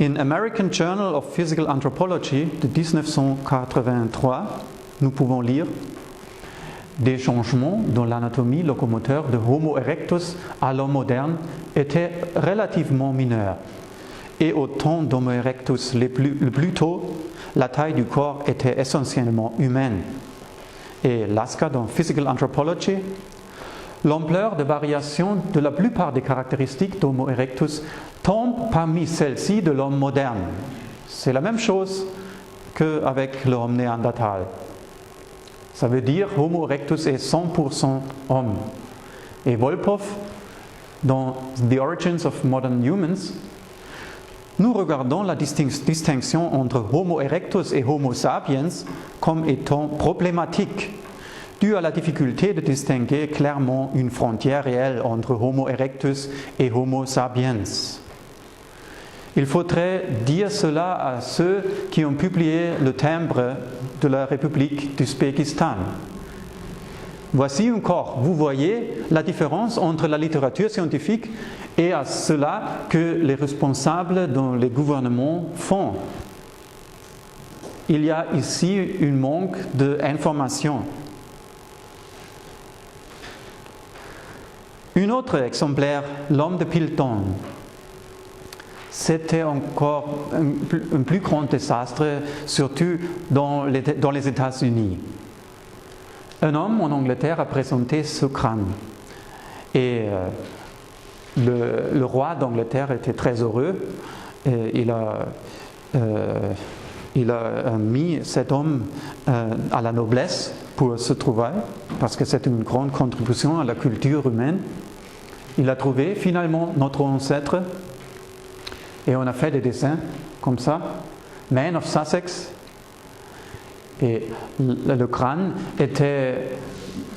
In American Journal of Physical Anthropology de 1983, nous pouvons lire des changements dans l'anatomie locomoteur de Homo erectus à l'homme moderne étaient relativement mineurs. Et au temps d'Homo erectus le plus tôt, la taille du corps était essentiellement humaine. Et Lasker dans Physical Anthropology, l'ampleur de variation de la plupart des caractéristiques d'Homo erectus tombe parmi celles-ci de l'homme moderne. C'est la même chose qu'avec l'homme néandertal. Ça veut dire Homo erectus est 100% homme. Et Volpov, dans The Origins of Modern Humans, nous regardons la distinction entre Homo erectus et Homo sapiens comme étant problématique, due à la difficulté de distinguer clairement une frontière réelle entre Homo erectus et Homo sapiens. Il faudrait dire cela à ceux qui ont publié le timbre de la République d'Ouzbékistan. Voici un corps. Vous voyez la différence entre la littérature scientifique et à cela que les responsables dans les gouvernements font. Il y a ici un manque d'information. Un autre exemplaire, l'homme de Pilton. C'était encore un plus grand désastre, surtout dans les États-Unis. Un homme en Angleterre a présenté ce crâne. Et le roi d'Angleterre était très heureux. Et il a mis cet homme à la noblesse pour ce travail, parce que c'est une grande contribution à la culture humaine. Il a trouvé finalement notre ancêtre. Et on a fait des dessins comme ça, Man of Sussex. Et le crâne était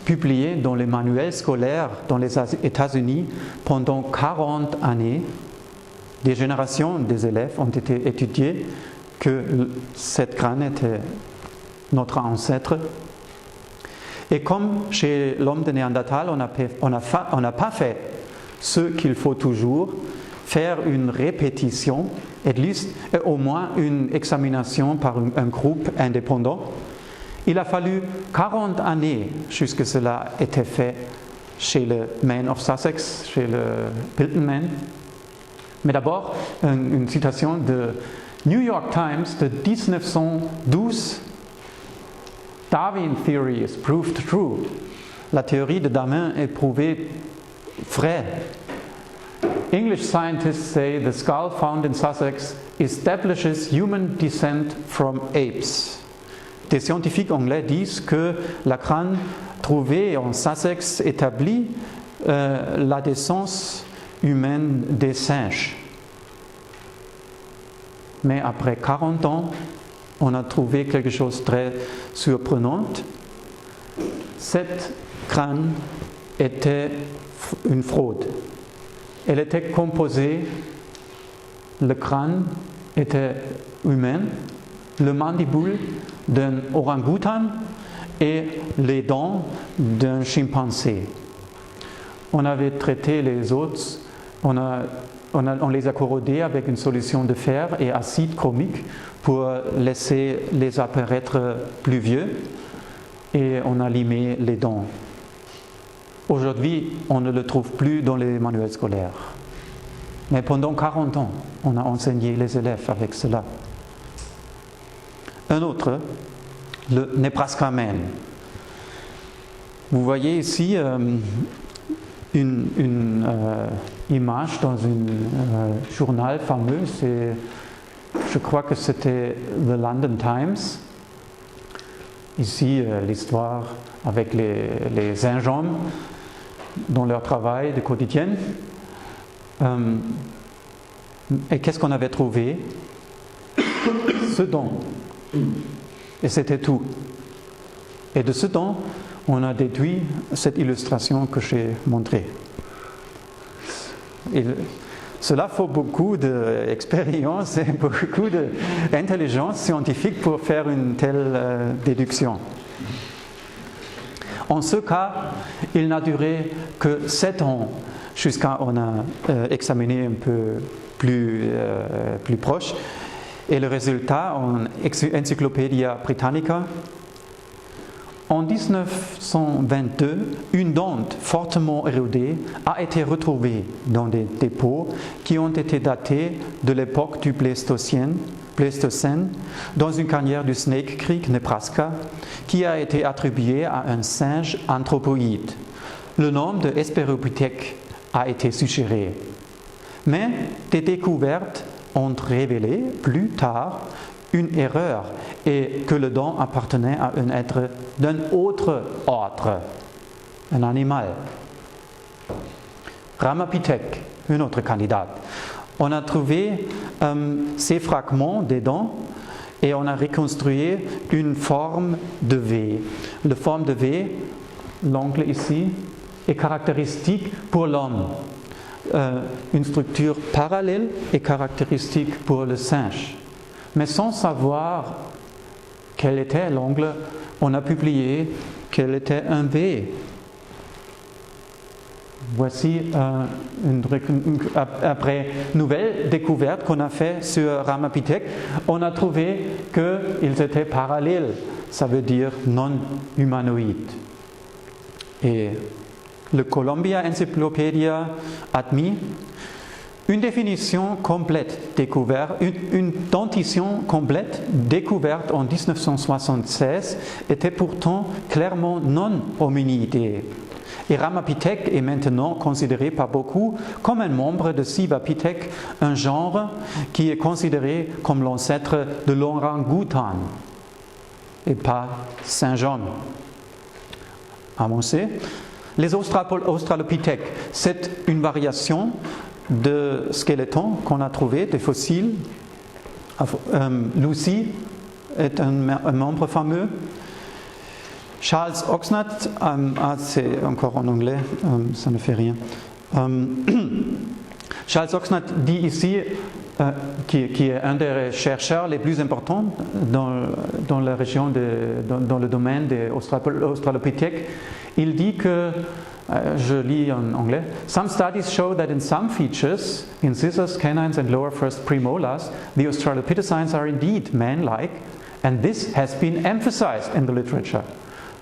publié dans les manuels scolaires dans les États-Unis pendant 40 années. Des générations des élèves ont été étudiés que cette crâne était notre ancêtre. Et comme chez l'homme de Néandertal, on n'a pas fait ce qu'il faut toujours, faire une répétition, au moins une examination par un groupe indépendant. Il a fallu 40 années jusque cela était fait chez le Man of Sussex, chez le Pilton Man. Mais d'abord, une citation de New York Times de 1912. Darwin theory is proved true. La théorie de Darwin est prouvée vraie. English scientists say the skull found in Sussex establishes human descent from apes. Des scientifiques anglais disent que la crâne trouvée en Sussex établit la descendance humaine des singes. Mais après 40 ans, on a trouvé quelque chose de très surprenant. Cette crâne était une fraude. Elle était composée, le crâne était humain, le mandibule d'un orang-outan et les dents d'un chimpanzé. On avait traité les os, on les a corrodés avec une solution de fer et acide chromique pour laisser les apparaître plus vieux et on a limé les dents. Aujourd'hui, on ne le trouve plus dans les manuels scolaires. Mais pendant 40 ans, on a enseigné les élèves avec cela. Un autre, le Nebraska Man. Vous voyez ici une image dans un journal fameux. Je crois que c'était The London Times. Ici, l'histoire avec les gens dans leur travail de quotidien. Et qu'est-ce qu'on avait trouvé? Ce don. Et c'était tout. Et de ce don, on a déduit cette illustration que j'ai montrée. Et cela faut beaucoup d'expérience et beaucoup d'intelligence scientifique pour faire une telle déduction. En ce cas, il n'a duré que 7 ans jusqu'à on a examiné un peu plus proche. Et le résultat, en Encyclopædia Britannica, en 1922, une dent fortement érodée a été retrouvée dans des dépôts qui ont été datés de l'époque du Pléistocène dans une carrière du Snake Creek, Nebraska, qui a été attribuée à un singe anthropoïde. Le nom de Hesperopithèque a été suggéré. Mais des découvertes ont révélé plus tard une erreur et que le dent appartenait à un être d'un autre ordre, un animal. Ramapithèque, une autre candidate. On a trouvé ces fragments des dents et on a reconstruit une forme de V. La forme de V, l'angle ici, est caractéristique pour l'homme. Une structure parallèle est caractéristique pour le singe. Mais sans savoir quel était l'angle, on a publié quel était un V. Voici après nouvelle découverte qu'on a fait sur Ramapithèque, on a trouvé qu'ils étaient parallèles, ça veut dire non humanoïdes. Et le Columbia Encyclopedia admis une définition complète découverte, une dentition complète découverte en 1976 était pourtant clairement non hominidée. Et Ramapithèque est maintenant considéré par beaucoup comme un membre de Sivapithèque, un genre qui est considéré comme l'ancêtre de l'orang-outan et pas singe-homme. Avancé. Les Australopithèques, c'est une variation de squelettons qu'on a trouvé, des fossiles. Lucy est un membre fameux. Charles Oxnard, c'est encore en anglais, ça ne fait rien. Charles Oxnard dit ici, qui est un des chercheurs les plus importants dans la région, dans le domaine des Australopithèques, il dit que, je lis en anglais, some studies show that in some features, in scissors, canines and lower first premolars, the Australopithecines are indeed man-like, and this has been emphasized in the literature.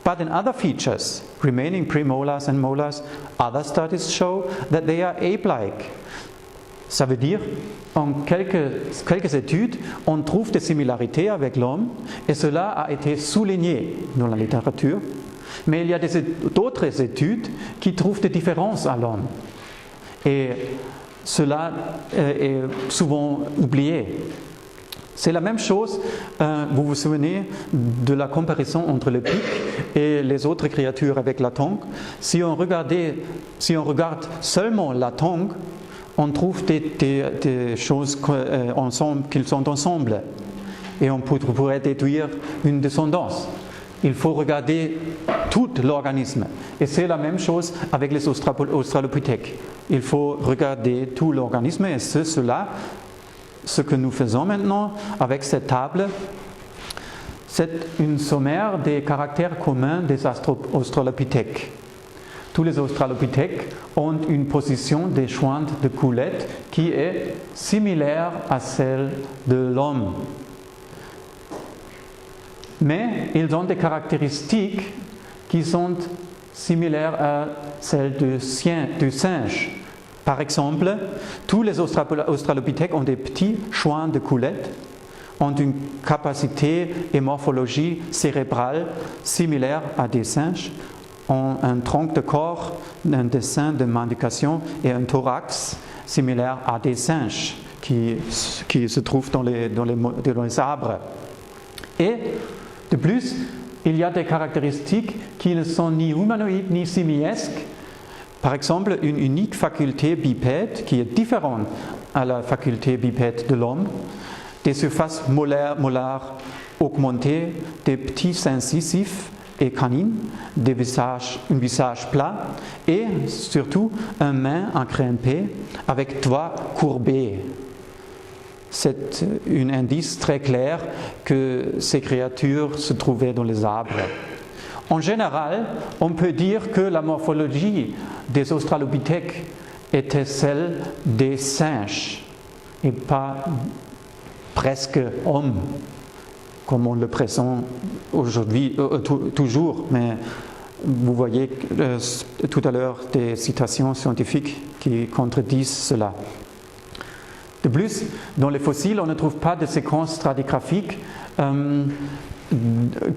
But in other features, remaining premolars and molars, other studies show that they are ape-like. Ça veut dire, en quelques études, on trouve des similarités avec l'homme, et cela a été souligné dans la littérature. Mais il y a d'autres études qui trouvent des différences à l'homme. Et cela est souvent oublié. C'est la même chose, vous vous souvenez de la comparaison entre le pic et les autres créatures avec la tongue. Si on regarde seulement la tongue, on trouve des choses qu'ils sont ensemble. Et on pourrait déduire une descendance. Il faut regarder tout l'organisme. Et c'est la même chose avec les Australopithèques. Il faut regarder tout l'organisme et c'est cela. Ce que nous faisons maintenant avec cette table, c'est une sommaire des caractères communs des Australopithèques. Tous les Australopithèques ont une position des joints de coulette qui est similaire à celle de l'homme. Mais ils ont des caractéristiques qui sont similaires à celles du singe. Par exemple, tous les Australopithèques ont des petits joints de coulette, ont une capacité et morphologie cérébrale similaire à des singes, ont un tronc de corps, un dessin de mandication et un thorax similaire à des singes qui se trouvent dans les arbres. Et de plus, il y a des caractéristiques qui ne sont ni humanoïdes ni simiesques. Par exemple, une unique faculté bipède qui est différente à la faculté bipède de l'homme, des surfaces molaires augmentées, des petits incisifs et canines, un visage plat et surtout une main encrempée avec doigts courbés. C'est un indice très clair que ces créatures se trouvaient dans les arbres. En général, on peut dire que la morphologie des Australopithèques était celle des singes. et pas presque homme, comme on le présente aujourd'hui, toujours, mais vous voyez tout à l'heure des citations scientifiques qui contredisent cela. De plus, dans les fossiles, on ne trouve pas de séquences stratigraphiques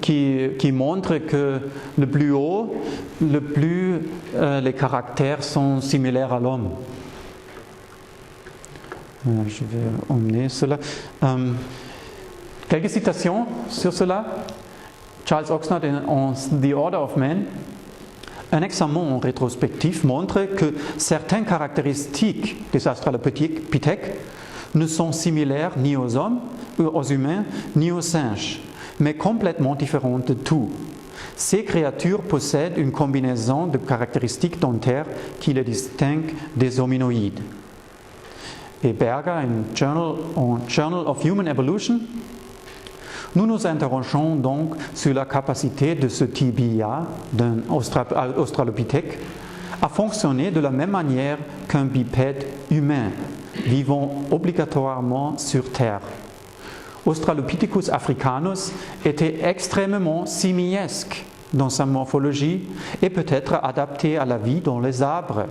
qui montrent que le plus haut, les caractères sont similaires à l'homme. Je vais emmener cela. Quelques citations sur cela. Charles Oxnard en The Order of Man. Un examen en rétrospectif montre que certaines caractéristiques des Australopithèques ne sont similaires ni aux hommes, aux humains, ni aux singes, mais complètement différentes de tout. Ces créatures possèdent une combinaison de caractéristiques dentaires qui les distinguent des hominoïdes. Et Berger, en Journal of Human Evolution, nous nous interrogeons donc sur la capacité de ce tibia d'un australopithèque à fonctionner de la même manière qu'un bipède humain vivant obligatoirement sur Terre. Australopithecus africanus était extrêmement simiesque dans sa morphologie et peut-être adapté à la vie dans les arbres.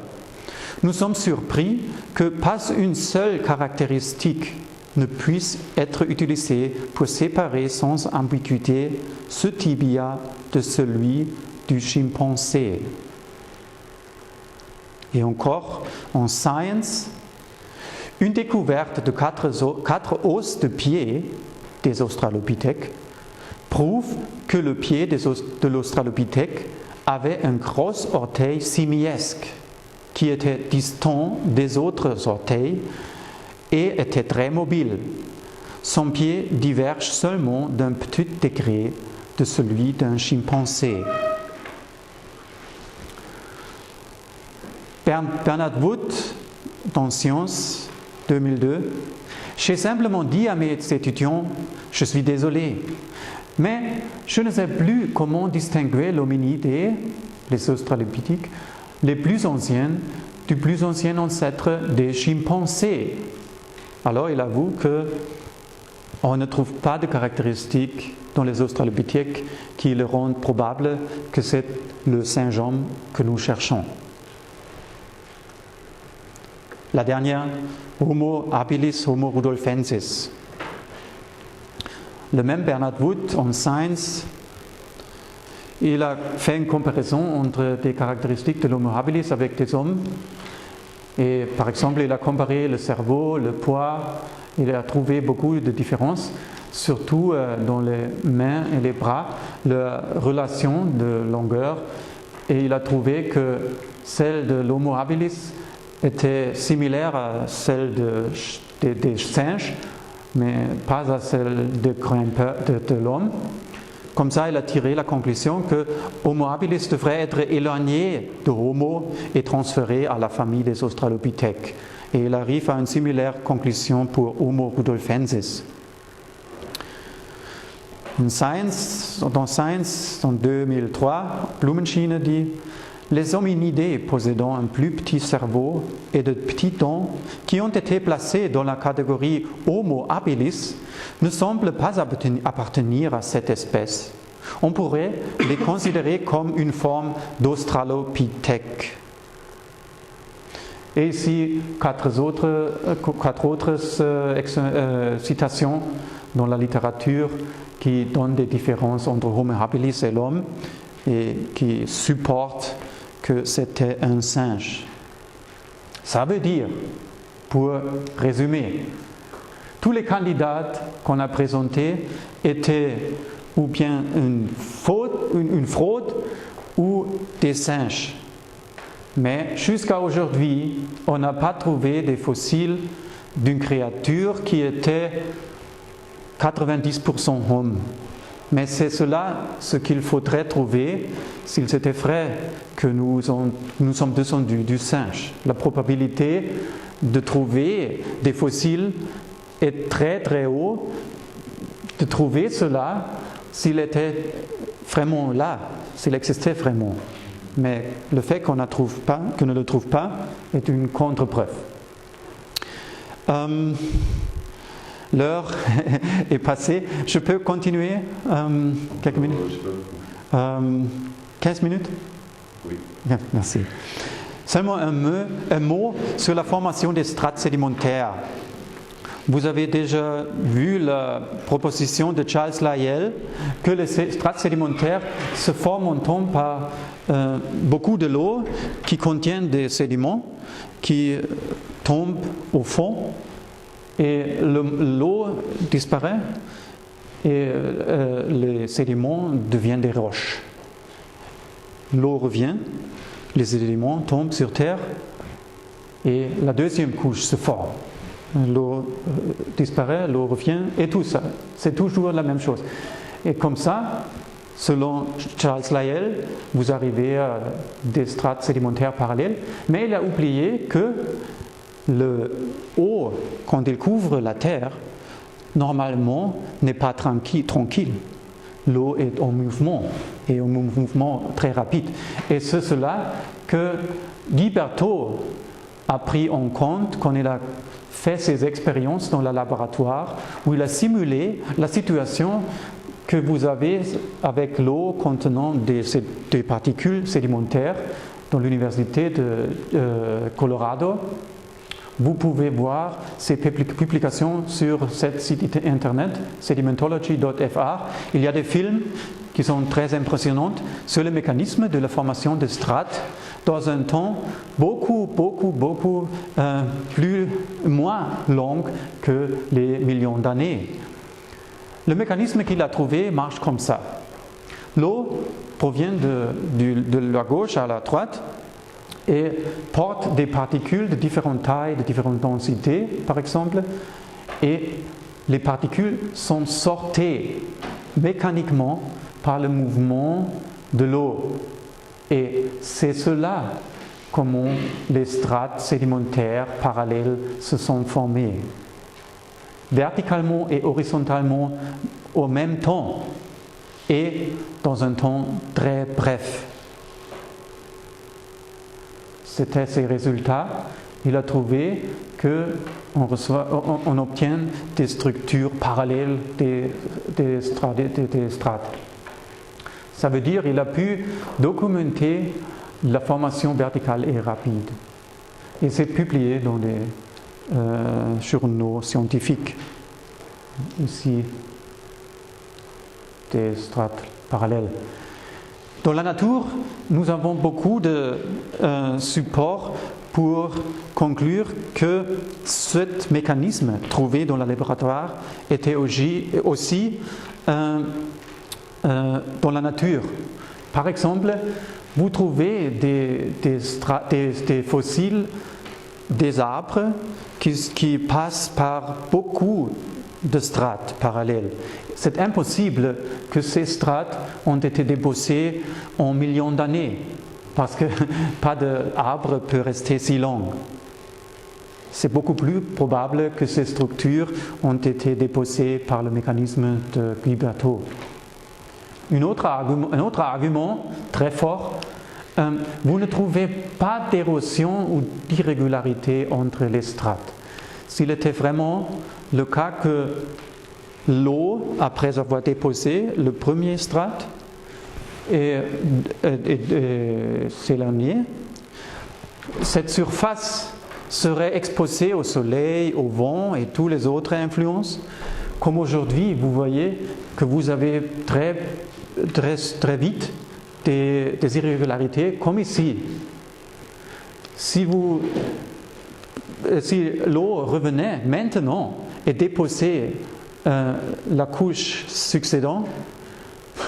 Nous sommes surpris que pas une seule caractéristique ne puisse être utilisée pour séparer sans ambiguïté ce tibia de celui du chimpanzé. Et encore, en Science, une découverte de 4 os de pied des australopithèques prouve que le pied de l'australopithèque avait un gros orteil simiesque qui était distant des autres orteils et était très mobile. Son pied diverge seulement d'un petit degré de celui d'un chimpanzé. Bernard Wood, dans Science 2002, j'ai simplement dit à mes étudiants, je suis désolé, mais je ne sais plus comment distinguer l'hominidé, les australopithèques, les plus anciens, du plus ancien ancêtre des chimpanzés. Alors il avoue qu'on ne trouve pas de caractéristiques dans les australopithèques qui le rendent probable que c'est le singe homme que nous cherchons. La dernière, Homo habilis, Homo rudolfensis. Le même Bernard Wood en Science, il a fait une comparaison entre des caractéristiques de l'Homo habilis avec des hommes. Et par exemple, il a comparé le cerveau, le poids, il a trouvé beaucoup de différences, surtout dans les mains et les bras, la relation de longueur. Et il a trouvé que celle de l'Homo habilis était similaire à celle des singes, mais pas à celle de l'homme. Comme ça, il a tiré la conclusion que Homo habilis devrait être éloigné de Homo et transféré à la famille des australopithèques. Et il arrive à une similaire conclusion pour Homo rudolfensis. Dans Science, en 2003, Blumenschiener dit « Les hominidés possédant un plus petit cerveau et de petits dents qui ont été placés dans la catégorie Homo habilis ne semblent pas appartenir à cette espèce. On pourrait les considérer comme une forme d'australopithèque. » Et ici, quatre autres citations dans la littérature qui donnent des différences entre Homo habilis et l'homme et qui supportent que c'était un singe. Ça veut dire, pour résumer, tous les candidats qu'on a présentés étaient ou bien une fraude ou des singes. Mais jusqu'à aujourd'hui, on n'a pas trouvé des fossiles d'une créature qui était 90% homme. Mais c'est cela ce qu'il faudrait trouver s'il était vrai que nous sommes descendus du singe. La probabilité de trouver des fossiles est très très haut. De trouver cela s'il était vraiment là, s'il existait vraiment. Mais le fait qu'on ne le trouve pas est une contre-preuve. L'heure est passée. Je peux continuer quelques minutes 15 minutes? Oui. Bien, merci. Seulement un mot sur la formation des strates sédimentaires. Vous avez déjà vu la proposition de Charles Lyell que les strates sédimentaires se forment en temps par beaucoup de l'eau qui contient des sédiments qui tombent au fond et l'eau disparaît et les sédiments deviennent des roches. L'eau revient, les sédiments tombent sur terre et la deuxième couche se forme. L'eau disparaît, l'eau revient et tout ça. C'est toujours la même chose. Et comme ça, selon Charles Lyell, vous arrivez à des strates sédimentaires parallèles, mais il a oublié que l'eau, quand elle couvre la terre, normalement n'est pas tranquille. L'eau est en mouvement, et en mouvement très rapide. Et c'est cela que Guy Berthaud a pris en compte quand il a fait ses expériences dans le laboratoire, où il a simulé la situation que vous avez avec l'eau contenant des particules sédimentaires dans l'université de Colorado. Vous pouvez voir ces publications sur cette site internet, sedimentology.fr. Il y a des films qui sont très impressionnants sur le mécanisme de la formation de strates dans un temps beaucoup moins long que les millions d'années. Le mécanisme qu'il a trouvé marche comme ça. L'eau provient de la gauche à la droite et porte des particules de différentes tailles, de différentes densités, par exemple, et les particules sont sorties mécaniquement par le mouvement de l'eau. Et c'est cela comment les strates sédimentaires parallèles se sont formées, verticalement et horizontalement au même temps, et dans un temps très bref. C'était ses résultats. Il a trouvé qu'on obtient des structures parallèles des strates. Ça veut dire qu'il a pu documenter la formation verticale et rapide. Et c'est publié dans des journaux scientifiques. Ici, des strates parallèles. Dans la nature, nous avons beaucoup de supports pour conclure que ce mécanisme trouvé dans le laboratoire était aussi dans la nature. Par exemple, vous trouvez des fossiles des arbres qui passent par beaucoup de strates parallèles. C'est impossible que ces strates ont été déposées en millions d'années, parce que pas d'arbre peut rester si long. C'est beaucoup plus probable que ces structures ont été déposées par le mécanisme de Guy Berthaud. Un autre argument très fort, vous ne trouvez pas d'érosion ou d'irrégularité entre les strates. S'il était vraiment le cas que l'eau, après avoir déposé le premier strate et s'éloigner, cette surface serait exposée au soleil, au vent et toutes les autres influences. Comme aujourd'hui, vous voyez que vous avez très vite des irrégularités, comme ici. Si l'eau revenait maintenant et déposait la couche succédante,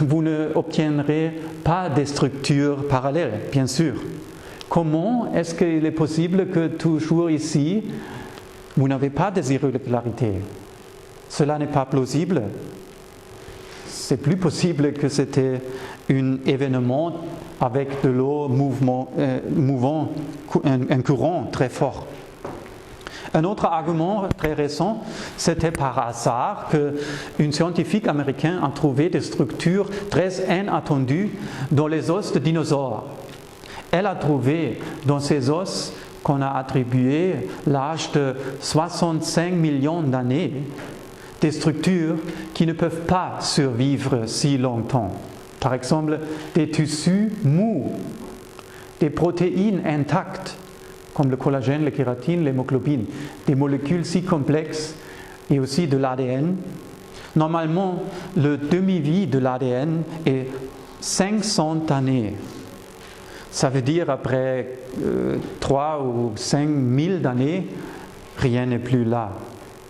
vous n'obtiendrez pas des structures parallèles, bien sûr. Comment est-ce qu'il est possible que toujours ici, vous n'avez pas des irrégularités? Cela n'est pas plausible. C'est plus possible que c'était un événement avec de l'eau mouvant, un courant très fort. Un autre argument très récent, c'était par hasard qu'un scientifique américain a trouvé des structures très inattendues dans les os de dinosaures. Elle a trouvé dans ces os qu'on a attribué l'âge de 65 millions d'années, des structures qui ne peuvent pas survivre si longtemps. Par exemple, des tissus mous, des protéines intactes, comme le collagène, la kératine, l'hémoglobine, des molécules si complexes et aussi de l'ADN. Normalement, le demi-vie de l'ADN est 500 années. Ça veut dire après 3 ou 5 000 années, rien n'est plus là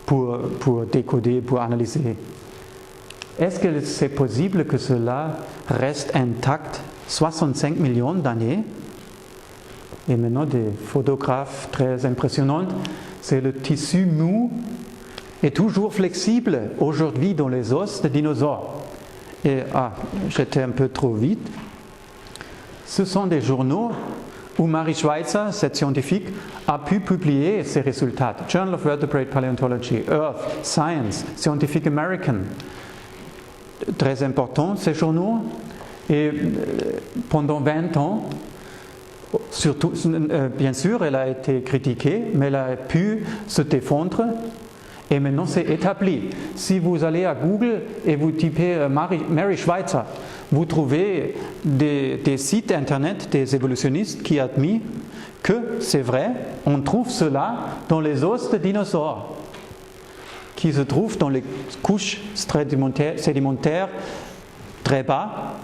pour décoder, pour analyser. Est-ce que c'est possible que cela reste intact 65 millions d'années? Et maintenant, des photographes très impressionnantes, c'est le tissu mou est toujours flexible aujourd'hui dans les os des dinosaures. Et j'étais un peu trop vite. Ce sont des journaux où Mary Schweitzer, cette scientifique, a pu publier ses résultats. Journal of Vertebrate Paleontology, Earth, Science, Scientific American. Très important ces journaux. Et pendant 20 ans, surtout, bien sûr, elle a été critiquée, mais elle a pu se défendre. Et maintenant, c'est établi. Si vous allez à Google et vous typez Mary Schweitzer, vous trouvez des sites internet des évolutionnistes qui admettent que c'est vrai, on trouve cela dans les os de dinosaures, qui se trouvent dans les couches sédimentaires très bas,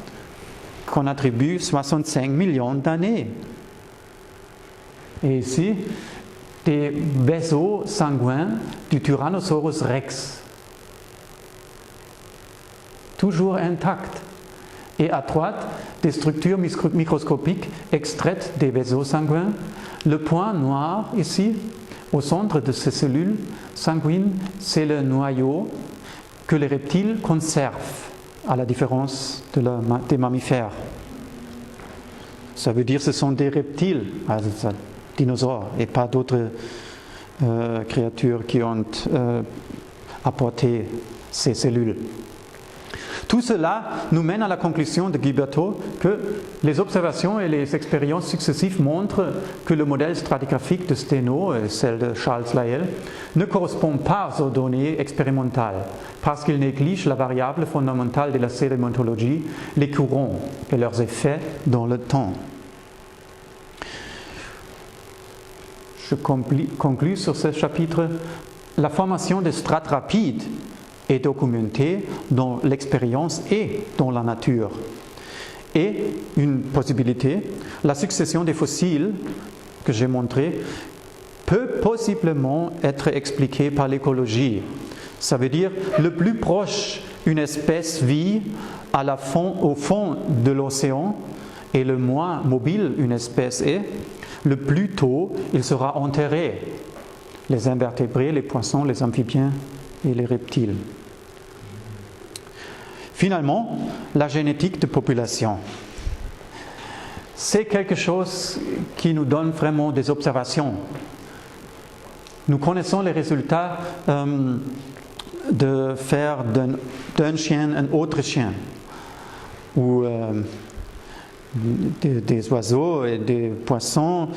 qu'on attribue 65 millions d'années. Et ici, des vaisseaux sanguins du Tyrannosaurus rex, toujours intacts. Et à droite, des structures microscopiques extraites des vaisseaux sanguins. Le point noir ici, au centre de ces cellules sanguines, c'est le noyau que les reptiles conservent, à la différence des mammifères. Ça veut dire que ce sont des reptiles, dinosaures, et pas d'autres créatures qui ont apporté ces cellules. Tout cela nous mène à la conclusion de Guiberteau que les observations et les expériences successives montrent que le modèle stratigraphique de Steno et celle de Charles Lyell ne correspond pas aux données expérimentales parce qu'ils négligent la variable fondamentale de la sédimentologie, les courants et leurs effets dans le temps. Je conclus sur ce chapitre. La formation de strates rapides est documentée dans l'expérience et dans la nature. Et une possibilité, la succession des fossiles que j'ai montré peut possiblement être expliquée par l'écologie. Ça veut dire le plus proche une espèce vit au fond de l'océan et le moins mobile une espèce est, le plus tôt il sera enterré. Les invertébrés, les poissons, les amphibiens et les reptiles. Finalement, la génétique de population. C'est quelque chose qui nous donne vraiment des observations. Nous connaissons les résultats de faire d'un chien un autre chien, ou des oiseaux et des poissons.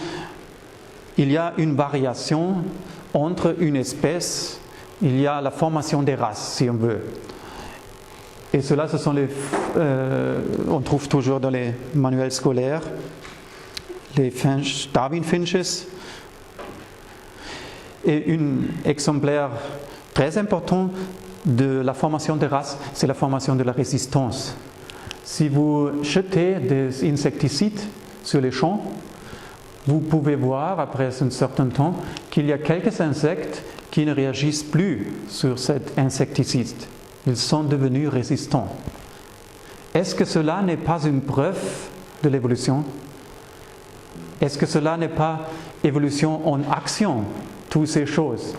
Il y a une variation entre une espèce, il y a la formation des races, si on veut. Et cela, on trouve toujours dans les manuels scolaires, les Darwin Finches. Et un exemplaire très important de la formation des races, c'est la formation de la résistance. Si vous jetez des insecticides sur les champs, vous pouvez voir, après un certain temps, qu'il y a quelques insectes qui ne réagissent plus sur cet insecticide. Ils sont devenus résistants. Est-ce que cela n'est pas une preuve de l'évolution? Est-ce que cela n'est pas évolution en action, toutes ces choses?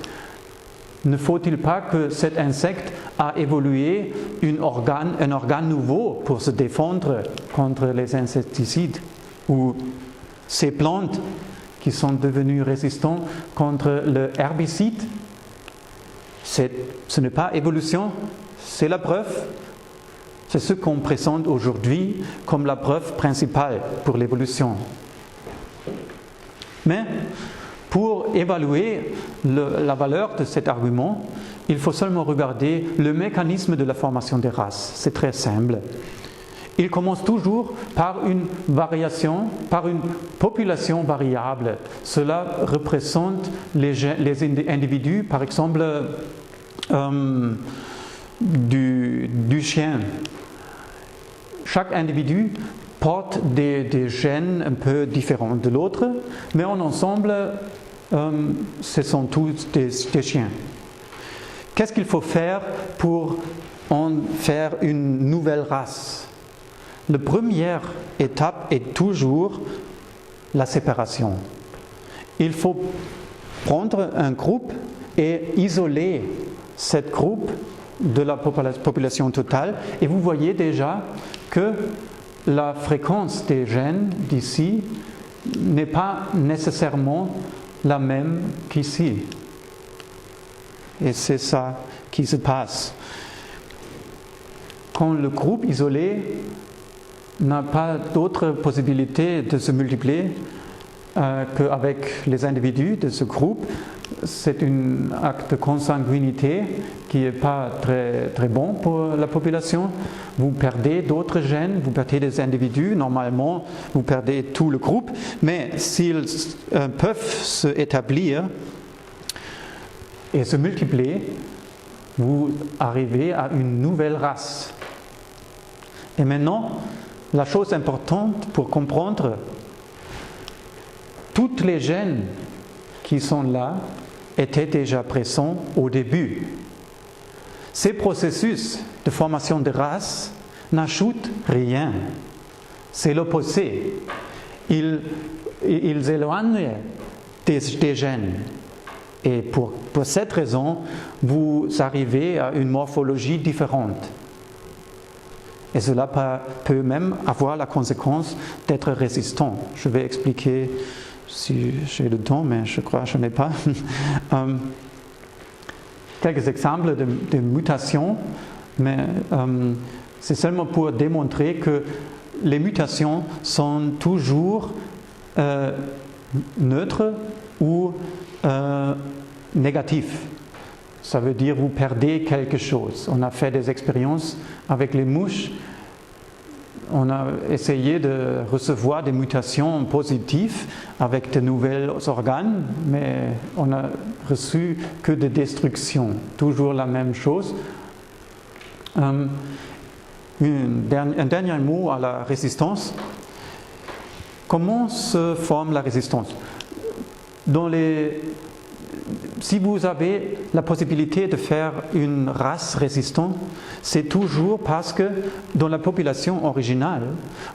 Ne faut-il pas que cet insecte a évolué un organe nouveau pour se défendre contre les insecticides, ou ces plantes qui sont devenues résistantes contre le herbicide? Ce n'est pas évolution, c'est la preuve. C'est ce qu'on présente aujourd'hui comme la preuve principale pour l'évolution. Mais Pour évaluer la valeur de cet argument, il faut seulement regarder le mécanisme de la formation des races. C'est très simple. Il commence toujours par une variation, par une population variable. Cela représente les individus, par exemple, du chien. Chaque individu porte des gènes un peu différents de l'autre, mais en ensemble, ce sont tous des chiens. Qu'est-ce qu'il faut faire pour en faire une nouvelle race? La première étape est toujours la séparation. Il faut prendre un groupe et isoler ce groupe de la population totale. Et vous voyez déjà que la fréquence des gènes d'ici n'est pas nécessairement la même qu'ici. Et c'est ça qui se passe. Quand le groupe isolé n'a pas d'autre possibilité de se multiplier qu'avec les individus de ce groupe, c'est un acte de consanguinité qui n'est pas très, très bon pour la population. Vous perdez d'autres gènes, vous perdez des individus, normalement vous perdez tout le groupe, mais s'ils peuvent se établir et se multiplier, vous arrivez à une nouvelle race. Et maintenant, la chose importante pour comprendre, tous les gènes qui sont là étaient déjà présents au début. Ces processus de formation de race n'ajoutent rien. C'est l'opposé. Ils éloignent des gènes. Et pour cette raison, vous arrivez à une morphologie différente. Et cela peut même avoir la conséquence d'être résistant. Je vais expliquer si j'ai le temps, mais je crois que je n'ai pas. Quelques exemples de mutations, mais c'est seulement pour démontrer que les mutations sont toujours neutres ou négatives. Ça veut dire que vous perdez quelque chose. On a fait des expériences avec les mouches. On a essayé de recevoir des mutations positives avec de nouveaux organes, mais on n'a reçu que de destruction. Toujours la même chose. Un dernier mot à la résistance. Comment se forme la résistance? Si vous avez la possibilité de faire une race résistante, c'est toujours parce que dans la population originale,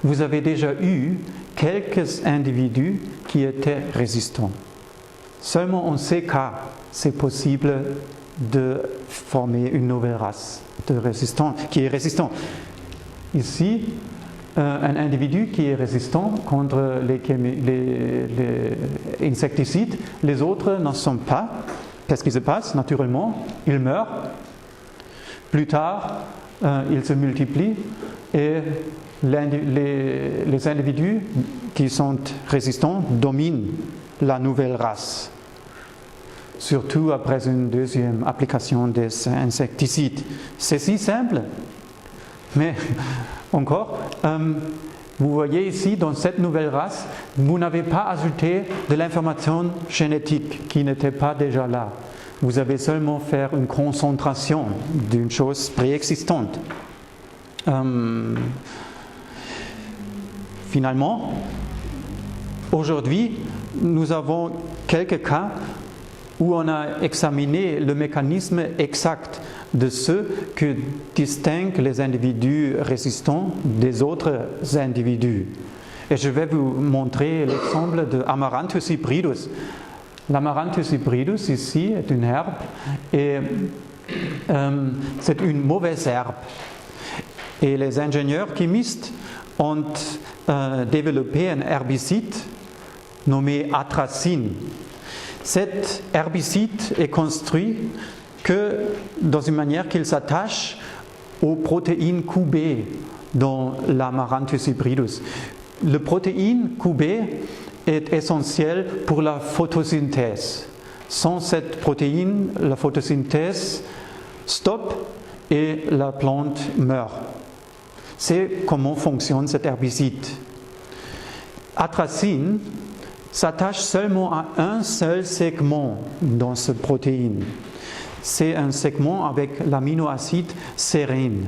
vous avez déjà eu quelques individus qui étaient résistants. Seulement en ces cas, c'est possible de former une nouvelle race qui est résistante. Ici, un individu qui est résistant contre les insecticides, les autres n'en sont pas. Qu'est-ce qui se passe? Naturellement, ils meurent. Plus tard, ils se multiplient et les individus qui sont résistants dominent la nouvelle race. Surtout après une deuxième application des insecticides. C'est si simple, mais encore, vous voyez ici, dans cette nouvelle race, vous n'avez pas ajouté de l'information génétique qui n'était pas déjà là. Vous avez seulement fait une concentration d'une chose préexistante. Finalement, aujourd'hui, nous avons quelques cas où on a examiné le mécanisme exact de ce que distingue les individus résistants des autres individus. Et je vais vous montrer l'exemple de Amaranthus hybridus. L'Amaranthus hybridus ici est une herbe et c'est une mauvaise herbe. Et les ingénieurs chimistes ont développé un herbicide nommé atrazine. Cet herbicide est construit que dans une manière qu'il s'attache aux protéines QB dans l'Amaranthus hybridus. Le protéine QB est essentielle pour la photosynthèse. Sans cette protéine, la photosynthèse stoppe et la plante meurt. C'est comment fonctionne cet herbicide. Atrazine s'attache seulement à un seul segment dans cette protéine. C'est un segment avec l'aminoacide sérine.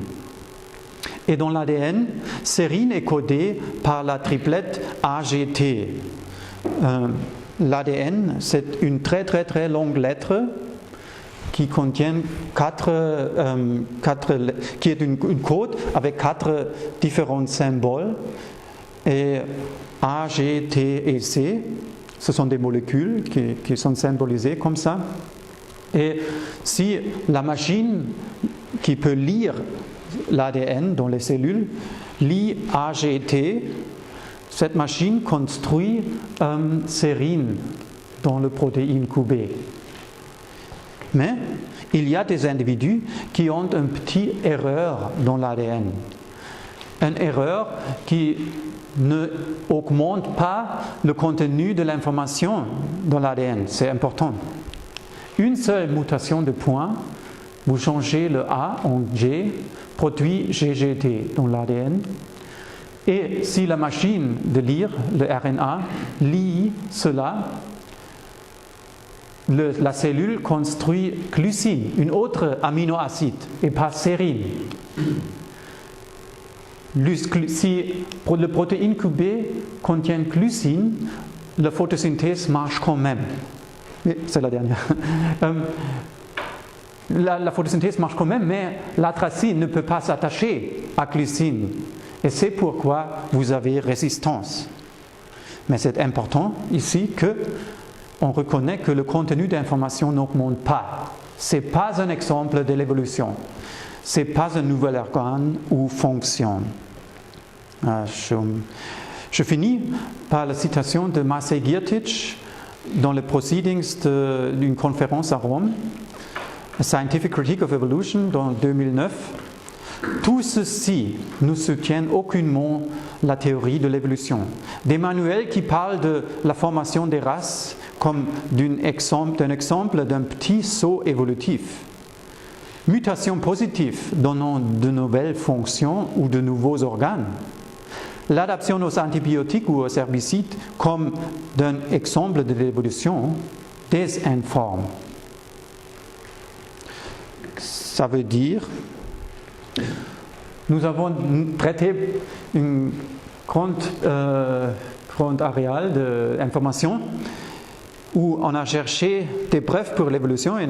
Et dans l'ADN, sérine est codée par la triplette AGT. L'ADN, c'est une très très très longue lettre qui contient qui est une code avec 4 différents symboles. Et A, G, T et C, ce sont des molécules qui sont symbolisées comme ça. Et si la machine qui peut lire l'ADN dans les cellules lit AGT, cette machine construit sérine dans la protéine QB. Mais il y a des individus qui ont une petite erreur dans l'ADN. Une erreur qui ne augmente pas le contenu de l'information dans l'ADN. C'est important. Une seule mutation de point, vous changez le A en G, produit GGT dans l'ADN. Et si la machine de lire le RNA lit cela, la cellule construit glycine, une autre aminoacide, et pas sérine. Si la protéine QB contient glycine, la photosynthèse marche quand même. C'est la dernière. La photosynthèse marche quand même, mais l'atrazine ne peut pas s'attacher à glycine. Et c'est pourquoi vous avez résistance. Mais c'est important ici qu'on reconnaît que le contenu d'information n'augmente pas. Ce n'est pas un exemple de l'évolution. Ce n'est pas un nouvel organe ou fonction. Je finis par la citation de Marcel Giertych dans les proceedings d'une conférence à Rome, A Scientific Critique of Evolution, dans 2009. Tout ceci ne soutient aucunement la théorie de l'évolution. Des manuels qui parlent de la formation des races comme d'un exemple d'un petit saut évolutif. Mutation positive donnant de nouvelles fonctions ou de nouveaux organes. L'adaptation aux antibiotiques ou aux herbicides comme d'un exemple de l'évolution désinforme. Ça veut dire, nous avons traité une grande aréal d'informations où on a cherché des preuves pour l'évolution et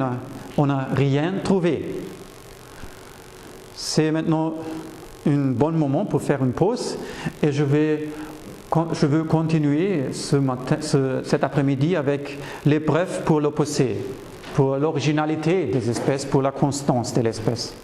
on n'a rien trouvé. C'est maintenant un bon moment pour faire une pause et je veux continuer cet après-midi avec les preuves pour l'opposé, pour l'originalité des espèces, pour la constance de l'espèce.